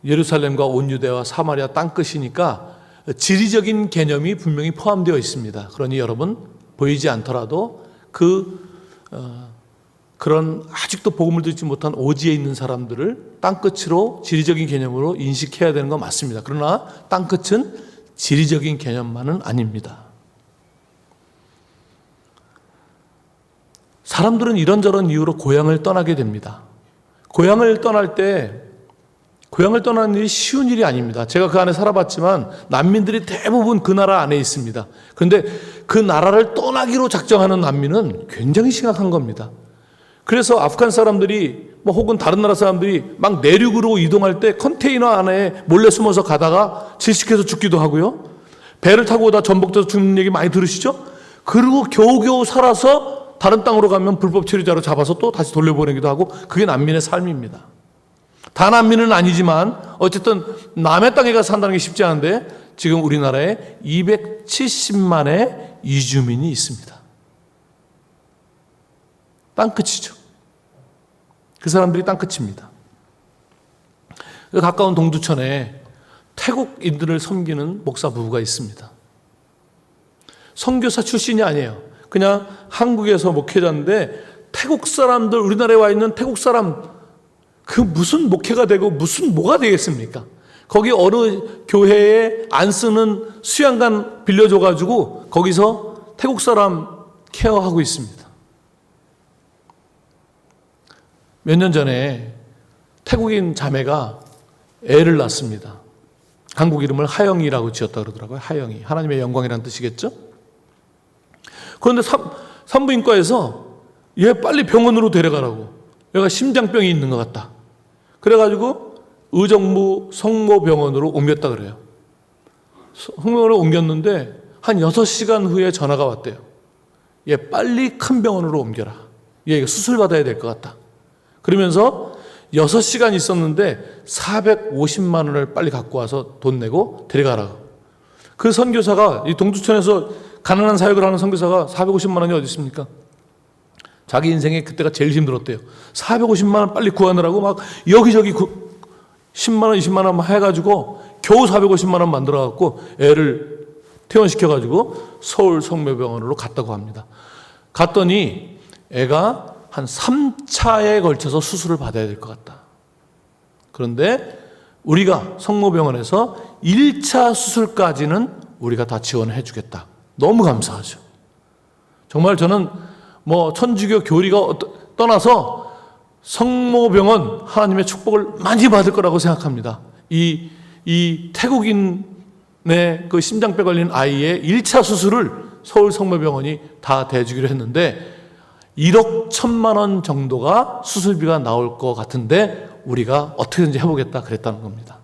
예루살렘과 온 유대와 사마리아 땅끝이니까 지리적인 개념이 분명히 포함되어 있습니다. 그러니 여러분 보이지 않더라도 그런 아직도 복음을 듣지 못한 오지에 있는 사람들을 땅끝으로 지리적인 개념으로 인식해야 되는 건 맞습니다. 그러나 땅끝은 지리적인 개념만은 아닙니다. 사람들은 이런저런 이유로 고향을 떠나게 됩니다. 고향을 떠나는 일이 쉬운 일이 아닙니다. 제가 그 안에 살아봤지만 난민들이 대부분 그 나라 안에 있습니다. 그런데 그 나라를 떠나기로 작정하는 난민은 굉장히 심각한 겁니다. 그래서 아프간 사람들이 뭐 혹은 다른 나라 사람들이 막 내륙으로 이동할 때 컨테이너 안에 몰래 숨어서 가다가 질식해서 죽기도 하고요. 배를 타고 오다 전복돼서 죽는 얘기 많이 들으시죠? 그리고 겨우겨우 살아서 다른 땅으로 가면 불법 체류자로 잡아서 또 다시 돌려보내기도 하고, 그게 난민의 삶입니다. 다 난민은 아니지만 어쨌든 남의 땅에 가서 산다는 게 쉽지 않은데, 지금 우리나라에 270만의 이주민이 있습니다. 땅끝이죠. 그 사람들이 땅끝입니다. 가까운 동두천에 태국인들을 섬기는 목사 부부가 있습니다. 선교사 출신이 아니에요. 그냥 한국에서 목회자인데 태국 사람들, 우리나라에 와 있는 태국 사람, 그 무슨 목회가 되고 무슨 뭐가 되겠습니까? 거기 어느 교회에 안 쓰는 수양관 빌려줘가지고 거기서 태국 사람 케어하고 있습니다. 몇 년 전에 태국인 자매가 애를 낳습니다. 한국 이름을 하영이라고 지었다 그러더라고요. 하영이. 하나님의 영광이라는 뜻이겠죠? 그런데 산부인과에서 얘 빨리 병원으로 데려가라고. 얘가 심장병이 있는 것 같다. 그래가지고 의정부 성모병원으로 옮겼다 그래요. 성모병원으로 옮겼는데 한 6시간 후에 전화가 왔대요. 얘 빨리 큰 병원으로 옮겨라. 얘 수술 받아야 될 것 같다. 그러면서 6시간 있었는데 450만 원을 빨리 갖고 와서 돈 내고 데려가라고. 그 선교사가, 이 동두천에서 가난한 사역을 하는 선교사가 450만 원이 어디 있습니까? 자기 인생에 그때가 제일 힘들었대요. 450만 원 빨리 구하느라고 막 여기저기 10만 원, 20만 원 해가지고 겨우 450만 원 만들어갖고 애를 퇴원시켜가지고 서울 성모병원으로 갔다고 합니다. 갔더니 애가 한 3차에 걸쳐서 수술을 받아야 될 것 같다. 그런데 우리가 성모병원에서 1차 수술까지는 우리가 다 지원해 주겠다. 너무 감사하죠. 정말 저는 뭐 천주교 교리가 떠나서 성모병원 하나님의 축복을 많이 받을 거라고 생각합니다. 이 태국인의 그 심장병 걸린 아이의 1차 수술을 서울 성모병원이 다 대주기로 했는데 1억 1천만 원 정도가 수술비가 나올 것 같은데 우리가 어떻게든지 해보겠다 그랬다는 겁니다.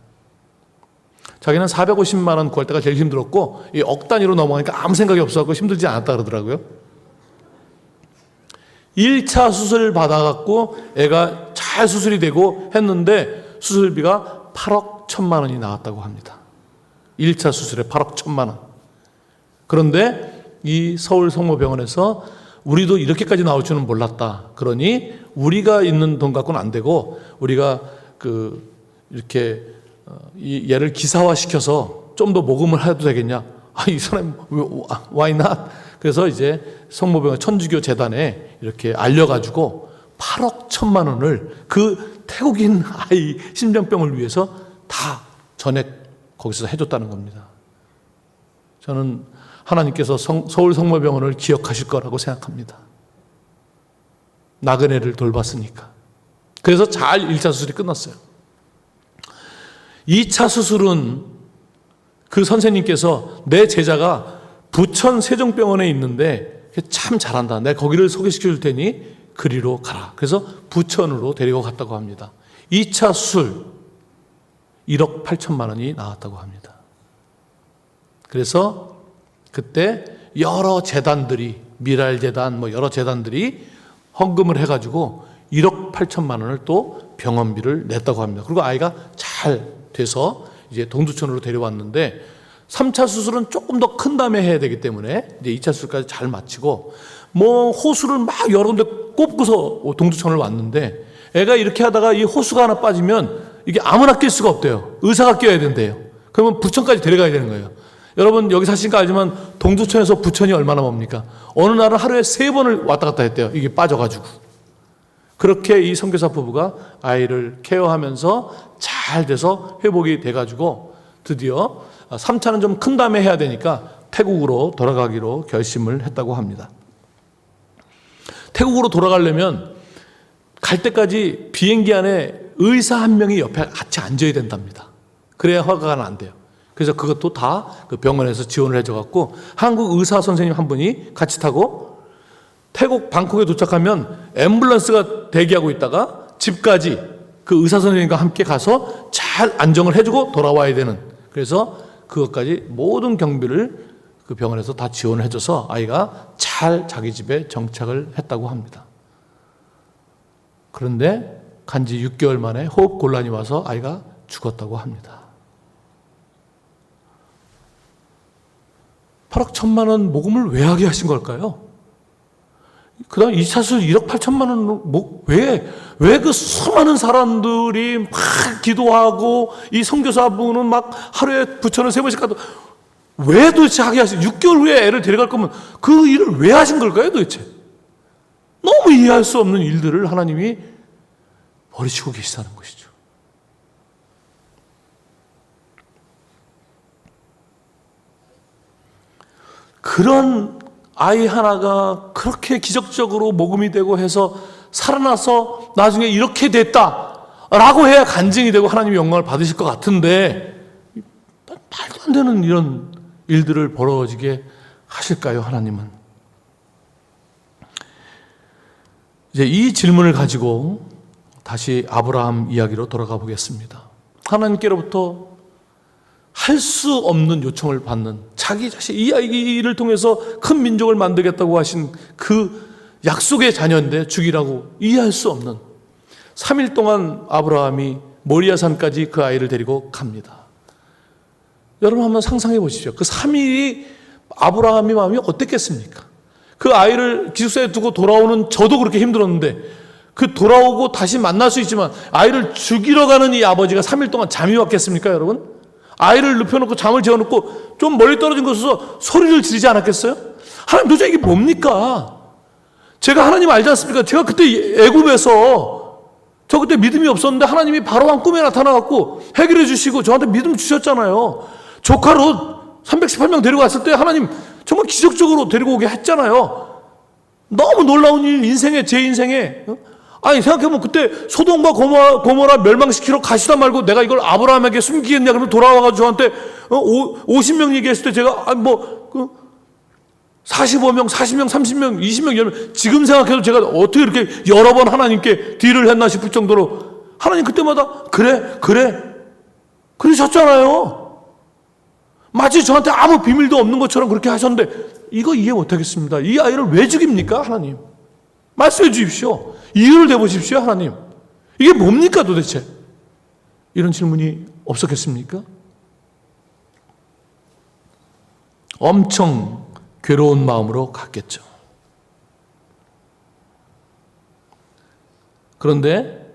자기는 450만 원 구할 때가 제일 힘들었고 이 억 단위로 넘어가니까 아무 생각이 없어서 힘들지 않았다 그러더라고요. 1차 수술 받아갖고 애가 잘 수술이 되고 했는데 수술비가 8억 1천만 원이 나왔다고 합니다. 1차 수술에 8억 1천만 원. 그런데 이 서울 성모병원에서 우리도 이렇게까지 나올 줄은 몰랐다. 그러니 우리가 있는 돈 갖고는 안 되고 우리가 이렇게 얘를 기사화 시켜서 좀 더 모금을 해도 되겠냐? 이 사람 why not? 그래서 이제 성모병원 천주교 재단에 이렇게 알려가지고 8억 1천만 원을 그 태국인 아이 심장병을 위해서 다 전액 거기서 해줬다는 겁니다. 저는 하나님께서 서울 성모병원을 기억하실 거라고 생각합니다. 나그네를 돌봤으니까. 그래서 잘 1차 수술이 끝났어요. 2차 수술은 그 선생님께서 내 제자가 부천 세종병원에 있는데 참 잘한다. 내가 거기를 소개시켜 줄 테니 그리로 가라. 그래서 부천으로 데리고 갔다고 합니다. 2차 수술 1억 8천만 원이 나왔다고 합니다. 그래서 그때 여러 재단들이 미랄재단 뭐 여러 재단들이 헌금을 해가지고 1억 8천만 원을 또 병원비를 냈다고 합니다. 그리고 아이가 잘 돼서 이제 동두천으로 데려왔는데 3차 수술은 조금 더 큰 다음에 해야 되기 때문에 이제 2차 수술까지 잘 마치고 뭐 호수를 막 여러 군데 꼽고서 동두천을 왔는데 애가 이렇게 하다가 이 호수가 하나 빠지면 이게 아무나 낄 수가 없대요. 의사가 껴야 된대요. 그러면 부천까지 데려가야 되는 거예요. 여러분 여기 사시니까 알지만 동두천에서 부천이 얼마나 멉니까? 어느 날은 하루에 3번을 왔다 갔다 했대요. 이게 빠져가지고. 그렇게 이 선교사 부부가 아이를 케어하면서 잘 돼서 회복이 돼가지고 드디어 3차는 좀 큰 다음에 해야 되니까 태국으로 돌아가기로 결심을 했다고 합니다. 태국으로 돌아가려면 갈 때까지 비행기 안에 의사 한 명이 옆에 같이 앉아야 된답니다. 그래야 허가가 안 돼요. 그래서 그것도 다 그 병원에서 지원을 해줘갖고 한국 의사 선생님 한 분이 같이 타고 태국 방콕에 도착하면 앰뷸런스가 대기하고 있다가 집까지 그 의사 선생님과 함께 가서 잘 안정을 해주고 돌아와야 되는, 그래서 그것까지 모든 경비를 그 병원에서 다 지원을 해줘서 아이가 잘 자기 집에 정착을 했다고 합니다. 그런데 간지 6개월 만에 호흡 곤란이 와서 아이가 죽었다고 합니다. 8억 1천만 원 모금을 왜 하게 하신 걸까요? 그 다음 2차 수술 1억 8천만 원, 왜 그 수많은 사람들이 막 기도하고, 이 선교사분은 막 하루에 부처를 3번씩 가도, 왜 도대체 하게 하신, 6개월 후에 애를 데려갈 거면 그 일을 왜 하신 걸까요, 도대체? 너무 이해할 수 없는 일들을 하나님이 버리시고 계시다는 것이죠. 그런 아이 하나가 그렇게 기적적으로 모금이 되고 해서 살아나서 나중에 이렇게 됐다라고 해야 간증이 되고 하나님의 영광을 받으실 것 같은데, 말도 안 되는 이런 일들을 벌어지게 하실까요, 하나님은? 이제 이 질문을 가지고 다시 아브라함 이야기로 돌아가 보겠습니다. 하나님께로부터 할 수 없는 요청을 받는, 자기 자신, 이 아이를 통해서 큰 민족을 만들겠다고 하신 그 약속의 자녀인데 죽이라고, 이해할 수 없는 3일 동안 아브라함이 모리아산까지 그 아이를 데리고 갑니다. 여러분 한번 상상해 보십시오. 그 3일이 아브라함의 마음이 어땠겠습니까? 그 아이를 기숙사에 두고 돌아오는 저도 그렇게 힘들었는데, 그 돌아오고 다시 만날 수 있지만 아이를 죽이러 가는 이 아버지가 3일 동안 잠이 왔겠습니까, 여러분? 아이를 눕혀놓고 잠을 재워놓고 좀 멀리 떨어진 곳에서 소리를 지르지 않았겠어요? 하나님 도대체 이게 뭡니까? 제가 하나님 알지 않습니까? 제가 그때 애굽에서 저 그때 믿음이 없었는데 하나님이 바로왕 꿈에 나타나갖고 해결해 주시고 저한테 믿음 주셨잖아요. 조카 롯 318명 데리고 갔을 때 하나님 정말 기적적으로 데리고 오게 했잖아요. 너무 놀라운 일, 제 인생에. 아니 생각해보면 그때 소돔과 고모라 멸망시키러 가시다 말고 내가 이걸 아브라함에게 숨기겠냐 그러면 돌아와가지고 저한테 50명 얘기했을 때 제가 45명, 40명, 30명, 20명, 이러면 지금 생각해도 제가 어떻게 이렇게 여러 번 하나님께 딜을 했나 싶을 정도로 하나님 그때마다 그래 그러셨잖아요. 마치 저한테 아무 비밀도 없는 것처럼 그렇게 하셨는데 이거 이해 못하겠습니다. 이 아이를 왜 죽입니까, 하나님? 말씀해 주십시오. 이유를 대보십시오, 하나님. 이게 뭡니까 도대체? 이런 질문이 없었겠습니까? 엄청 괴로운 마음으로 갔겠죠. 그런데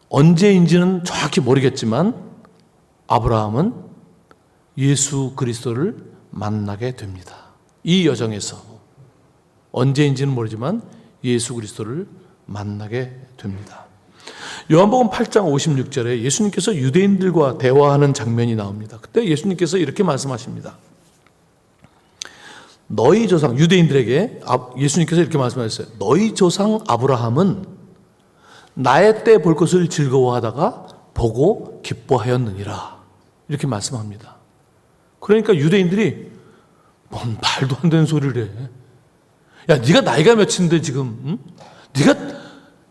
언제인지는 정확히 모르겠지만 아브라함은 예수 그리스도를 만나게 됩니다. 이 여정에서 언제인지는 모르지만 예수 그리스도를 만나게 됩니다. 요한복음 8장 56절에 예수님께서 유대인들과 대화하는 장면이 나옵니다. 그때 예수님께서 이렇게 말씀하십니다. 너희 조상, 유대인들에게 예수님께서 이렇게 말씀하셨어요. 너희 조상 아브라함은 나의 때 볼 것을 즐거워하다가 보고 기뻐하였느니라. 이렇게 말씀합니다. 그러니까 유대인들이 뭔 말도 안 되는 소리를 해. 야, 네가 나이가 몇인데 지금? 응?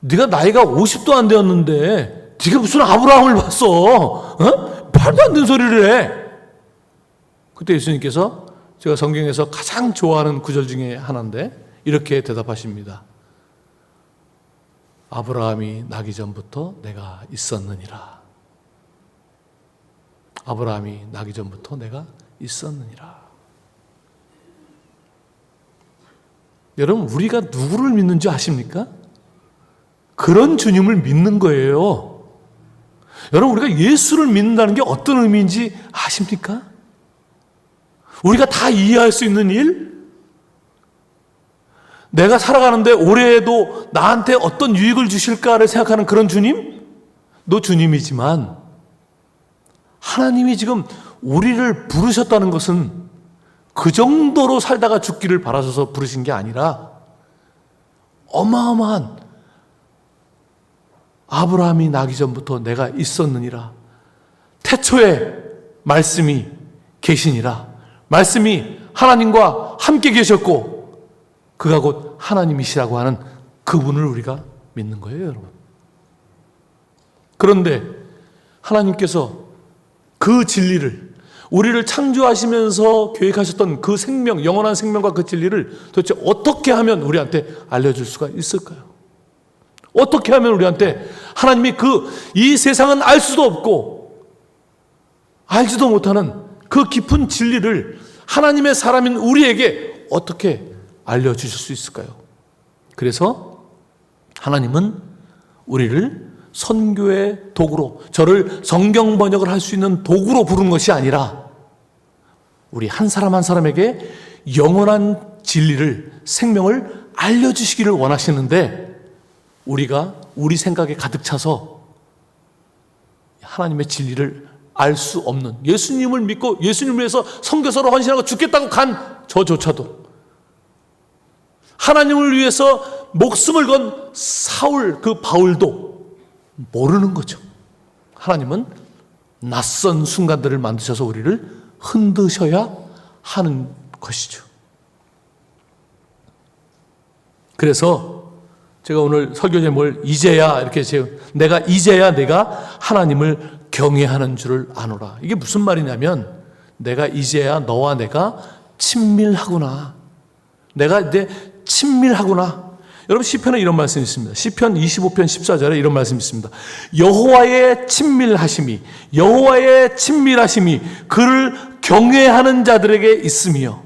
네가 나이가 50도 안 되었는데 네가 무슨 아브라함을 봤어? 어? 말도 안 되는 소리를 해. 그때 예수님께서 제가 성경에서 가장 좋아하는 구절 중에 하나인데 이렇게 대답하십니다. 아브라함이 나기 전부터 내가 있었느니라. 아브라함이 나기 전부터 내가 있었느니라. 여러분, 우리가 누구를 믿는지 아십니까? 그런 주님을 믿는 거예요. 여러분, 우리가 예수를 믿는다는 게 어떤 의미인지 아십니까? 우리가 다 이해할 수 있는 일? 내가 살아가는데 올해에도 나한테 어떤 유익을 주실까를 생각하는 그런 주님? 너 주님이지만 하나님이 지금 우리를 부르셨다는 것은 그 정도로 살다가 죽기를 바라셔서 부르신 게 아니라 어마어마한 아브라함이 나기 전부터 내가 있었느니라. 태초에 말씀이 계시니라. 말씀이 하나님과 함께 계셨고 그가 곧 하나님이시라고 하는 그분을 우리가 믿는 거예요, 여러분. 그런데 하나님께서 그 진리를, 우리를 창조하시면서 계획하셨던 그 생명, 영원한 생명과 그 진리를 도대체 어떻게 하면 우리한테 알려줄 수가 있을까요? 어떻게 하면 우리한테 하나님이 이 세상은 알 수도 없고 알지도 못하는 그 깊은 진리를 하나님의 사람인 우리에게 어떻게 알려주실 수 있을까요? 그래서 하나님은 우리를 선교의 도구로, 저를 성경 번역을 할 수 있는 도구로 부른 것이 아니라 우리 한 사람 한 사람에게 영원한 진리를, 생명을 알려주시기를 원하시는데 우리가 우리 생각에 가득 차서 하나님의 진리를 알 수 없는, 예수님을 믿고 예수님을 위해서 선교사로 헌신하고 죽겠다고 간 저조차도, 하나님을 위해서 목숨을 건 사울, 그 바울도 모르는 거죠. 하나님은 낯선 순간들을 만드셔서 우리를 흔드셔야 하는 것이죠. 그래서 제가 오늘 설교 제목을 이제야 이렇게 내가 하나님을 경외하는 줄을 아노라. 이게 무슨 말이냐면 내가 이제야 너와 내가 친밀하구나. 내가 이제 친밀하구나. 여러분 시편에 이런 말씀이 있습니다. 시편 25편 14절에 이런 말씀이 있습니다. 여호와의 친밀하심이 그를 경외하는 자들에게 있으며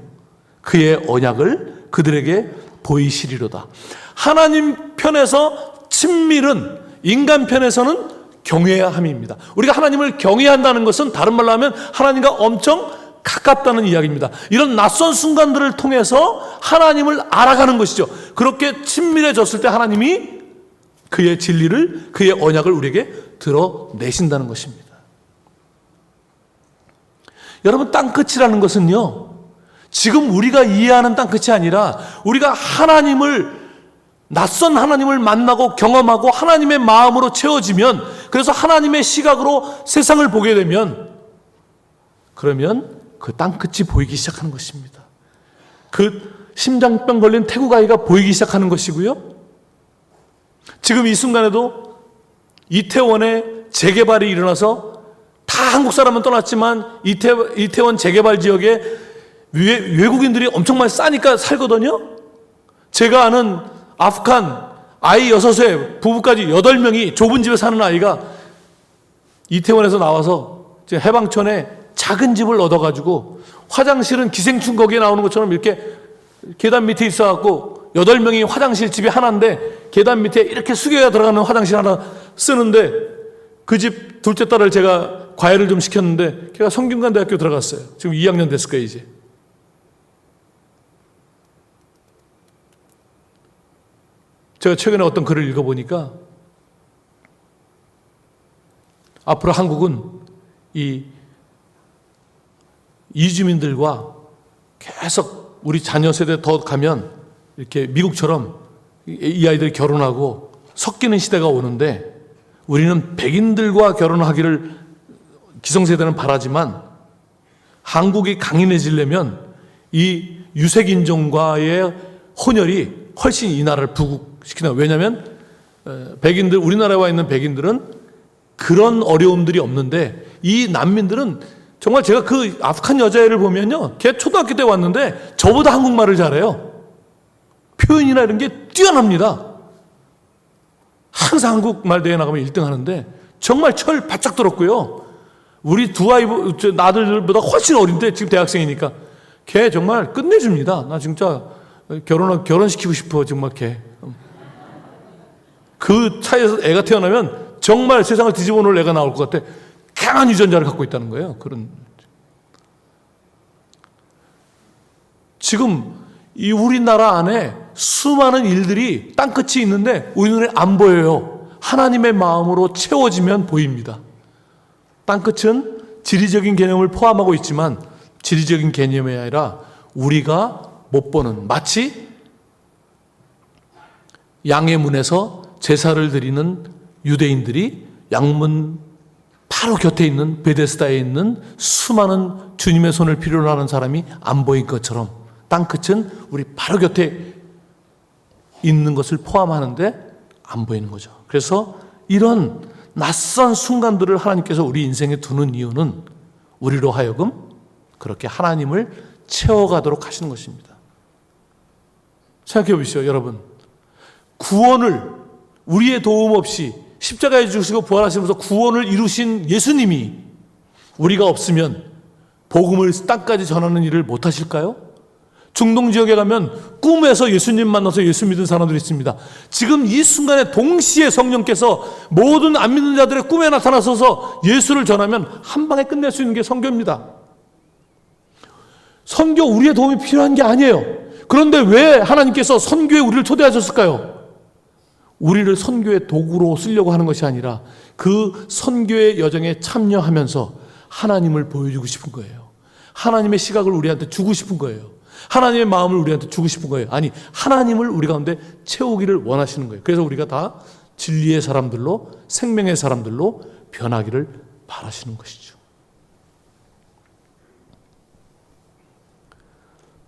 그의 언약을 그들에게 보이시리로다. 하나님 편에서 친밀은 인간 편에서는 경외함입니다. 우리가 하나님을 경외한다는 것은 다른 말로 하면 하나님과 엄청 가깝다는 이야기입니다. 이런 낯선 순간들을 통해서 하나님을 알아가는 것이죠. 그렇게 친밀해졌을 때 하나님이 그의 진리를, 그의 언약을 우리에게 드러내신다는 것입니다. 여러분, 땅끝이라는 것은요, 지금 우리가 이해하는 땅끝이 아니라 우리가 낯선 하나님을 만나고 경험하고 하나님의 마음으로 채워지면, 그래서 하나님의 시각으로 세상을 보게 되면, 그러면 그 땅끝이 보이기 시작하는 것입니다. 그 심장병 걸린 태국 아이가 보이기 시작하는 것이고요. 지금 이 순간에도 이태원에 재개발이 일어나서 다 한국 사람은 떠났지만 이태원 재개발 지역에 외국인들이 엄청 많이 싸니까 살거든요. 제가 아는 아프간 아이 6에 부부까지 8명이 좁은 집에 사는 아이가 이태원에서 나와서 해방촌에 작은 집을 얻어가지고 화장실은 기생충 거기에 나오는 것처럼 이렇게 계단 밑에 있어갖고 8명이 화장실 집이 하나인데 계단 밑에 이렇게 수계가 들어가는 화장실 하나 쓰는데 그 집 둘째 딸을 제가 과외를 좀 시켰는데 걔가 성균관대학교 들어갔어요. 지금 2학년 됐을 거예요 이제. 제가 최근에 어떤 글을 읽어보니까 앞으로 한국은 이 이주민들과 계속 우리 자녀 세대 더 가면 이렇게 미국처럼 이 아이들이 결혼하고 섞이는 시대가 오는데 우리는 백인들과 결혼하기를 기성세대는 바라지만 한국이 강인해지려면 이 유색인종과의 혼혈이 훨씬 이 나라를 부국시키는 거예요. 왜냐하면 백인들, 우리나라에 와 있는 백인들은 그런 어려움들이 없는데 이 난민들은 정말 제가 그 아프간 여자애를 보면요, 걔 초등학교 때 왔는데 저보다 한국말을 잘해요. 표현이나 이런 게 뛰어납니다. 항상 한국말 대회 나가면 1등 하는데 정말 철 바짝 들었고요. 우리 두 아들보다 훨씬 어린데 지금 대학생이니까 걔 정말 끝내줍니다. 나 진짜 결혼시키고 싶어 정말 걔. 그 차에서 애가 태어나면 정말 세상을 뒤집어 놓을 애가 나올 것 같아. 강한 유전자를 갖고 있다는 거예요. 지금 이 우리나라 안에 수많은 일들이 땅끝이 있는데 우리 눈에 안 보여요. 하나님의 마음으로 채워지면 보입니다. 땅끝은 지리적인 개념을 포함하고 있지만 지리적인 개념이 아니라 우리가 못 보는, 마치 양의 문에서 제사를 드리는 유대인들이 양문 바로 곁에 있는 베데스다에 있는 수많은 주님의 손을 필요로 하는 사람이 안 보인 것처럼 땅끝은 우리 바로 곁에 있는 것을 포함하는데 안 보이는 거죠. 그래서 이런 낯선 순간들을 하나님께서 우리 인생에 두는 이유는 우리로 하여금 그렇게 하나님을 채워가도록 하시는 것입니다. 생각해 보십시오, 여러분. 구원을 우리의 도움 없이 십자가에 죽으시고 부활하시면서 구원을 이루신 예수님이 우리가 없으면 복음을 땅까지 전하는 일을 못 하실까요? 중동 지역에 가면 꿈에서 예수님 만나서 예수 믿은 사람들이 있습니다. 지금 이 순간에 동시에 성령께서 모든 안 믿는 자들의 꿈에 나타나셔서 예수를 전하면 한 방에 끝낼 수 있는 게 선교입니다. 선교 우리의 도움이 필요한 게 아니에요. 그런데 왜 하나님께서 선교에 우리를 초대하셨을까요? 우리를 선교의 도구로 쓰려고 하는 것이 아니라 그 선교의 여정에 참여하면서 하나님을 보여주고 싶은 거예요. 하나님의 시각을 우리한테 주고 싶은 거예요. 하나님의 마음을 우리한테 주고 싶은 거예요. 아니, 하나님을 우리 가운데 채우기를 원하시는 거예요. 그래서 우리가 다 진리의 사람들로, 생명의 사람들로 변하기를 바라시는 것이죠.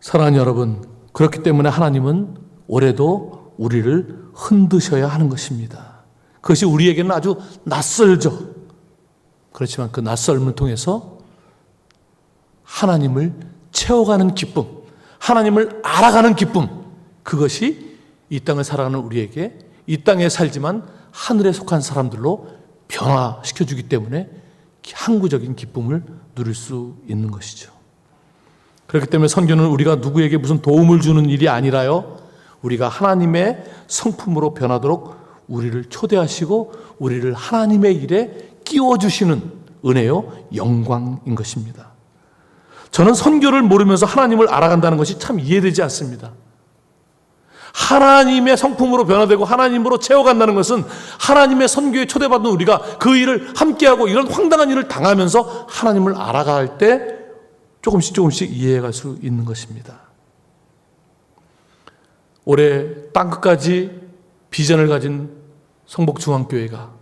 사랑하는 여러분, 그렇기 때문에 하나님은 올해도 우리를 흔드셔야 하는 것입니다. 그것이 우리에게는 아주 낯설죠. 그렇지만 그 낯설음을 통해서 하나님을 채워가는 기쁨, 하나님을 알아가는 기쁨, 그것이 이 땅을 살아가는 우리에게 이 땅에 살지만 하늘에 속한 사람들로 변화시켜주기 때문에 항구적인 기쁨을 누릴 수 있는 것이죠. 그렇기 때문에 선교는 우리가 누구에게 무슨 도움을 주는 일이 아니라요, 우리가 하나님의 성품으로 변하도록 우리를 초대하시고 우리를 하나님의 일에 끼워주시는 은혜요, 영광인 것입니다. 저는 선교를 모르면서 하나님을 알아간다는 것이 참 이해되지 않습니다. 하나님의 성품으로 변화되고 하나님으로 채워간다는 것은 하나님의 선교에 초대받은 우리가 그 일을 함께하고 이런 황당한 일을 당하면서 하나님을 알아갈 때 조금씩 이해해갈 수 있는 것입니다. 올해 땅끝까지 비전을 가진 성복중앙교회가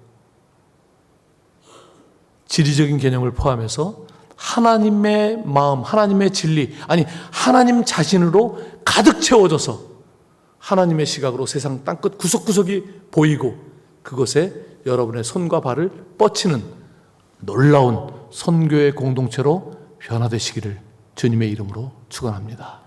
지리적인 개념을 포함해서 하나님의 마음, 하나님의 진리, 아니 하나님 자신으로 가득 채워져서 하나님의 시각으로 세상 땅끝 구석구석이 보이고 그것에 여러분의 손과 발을 뻗치는 놀라운 선교의 공동체로 변화되시기를 주님의 이름으로 축원합니다.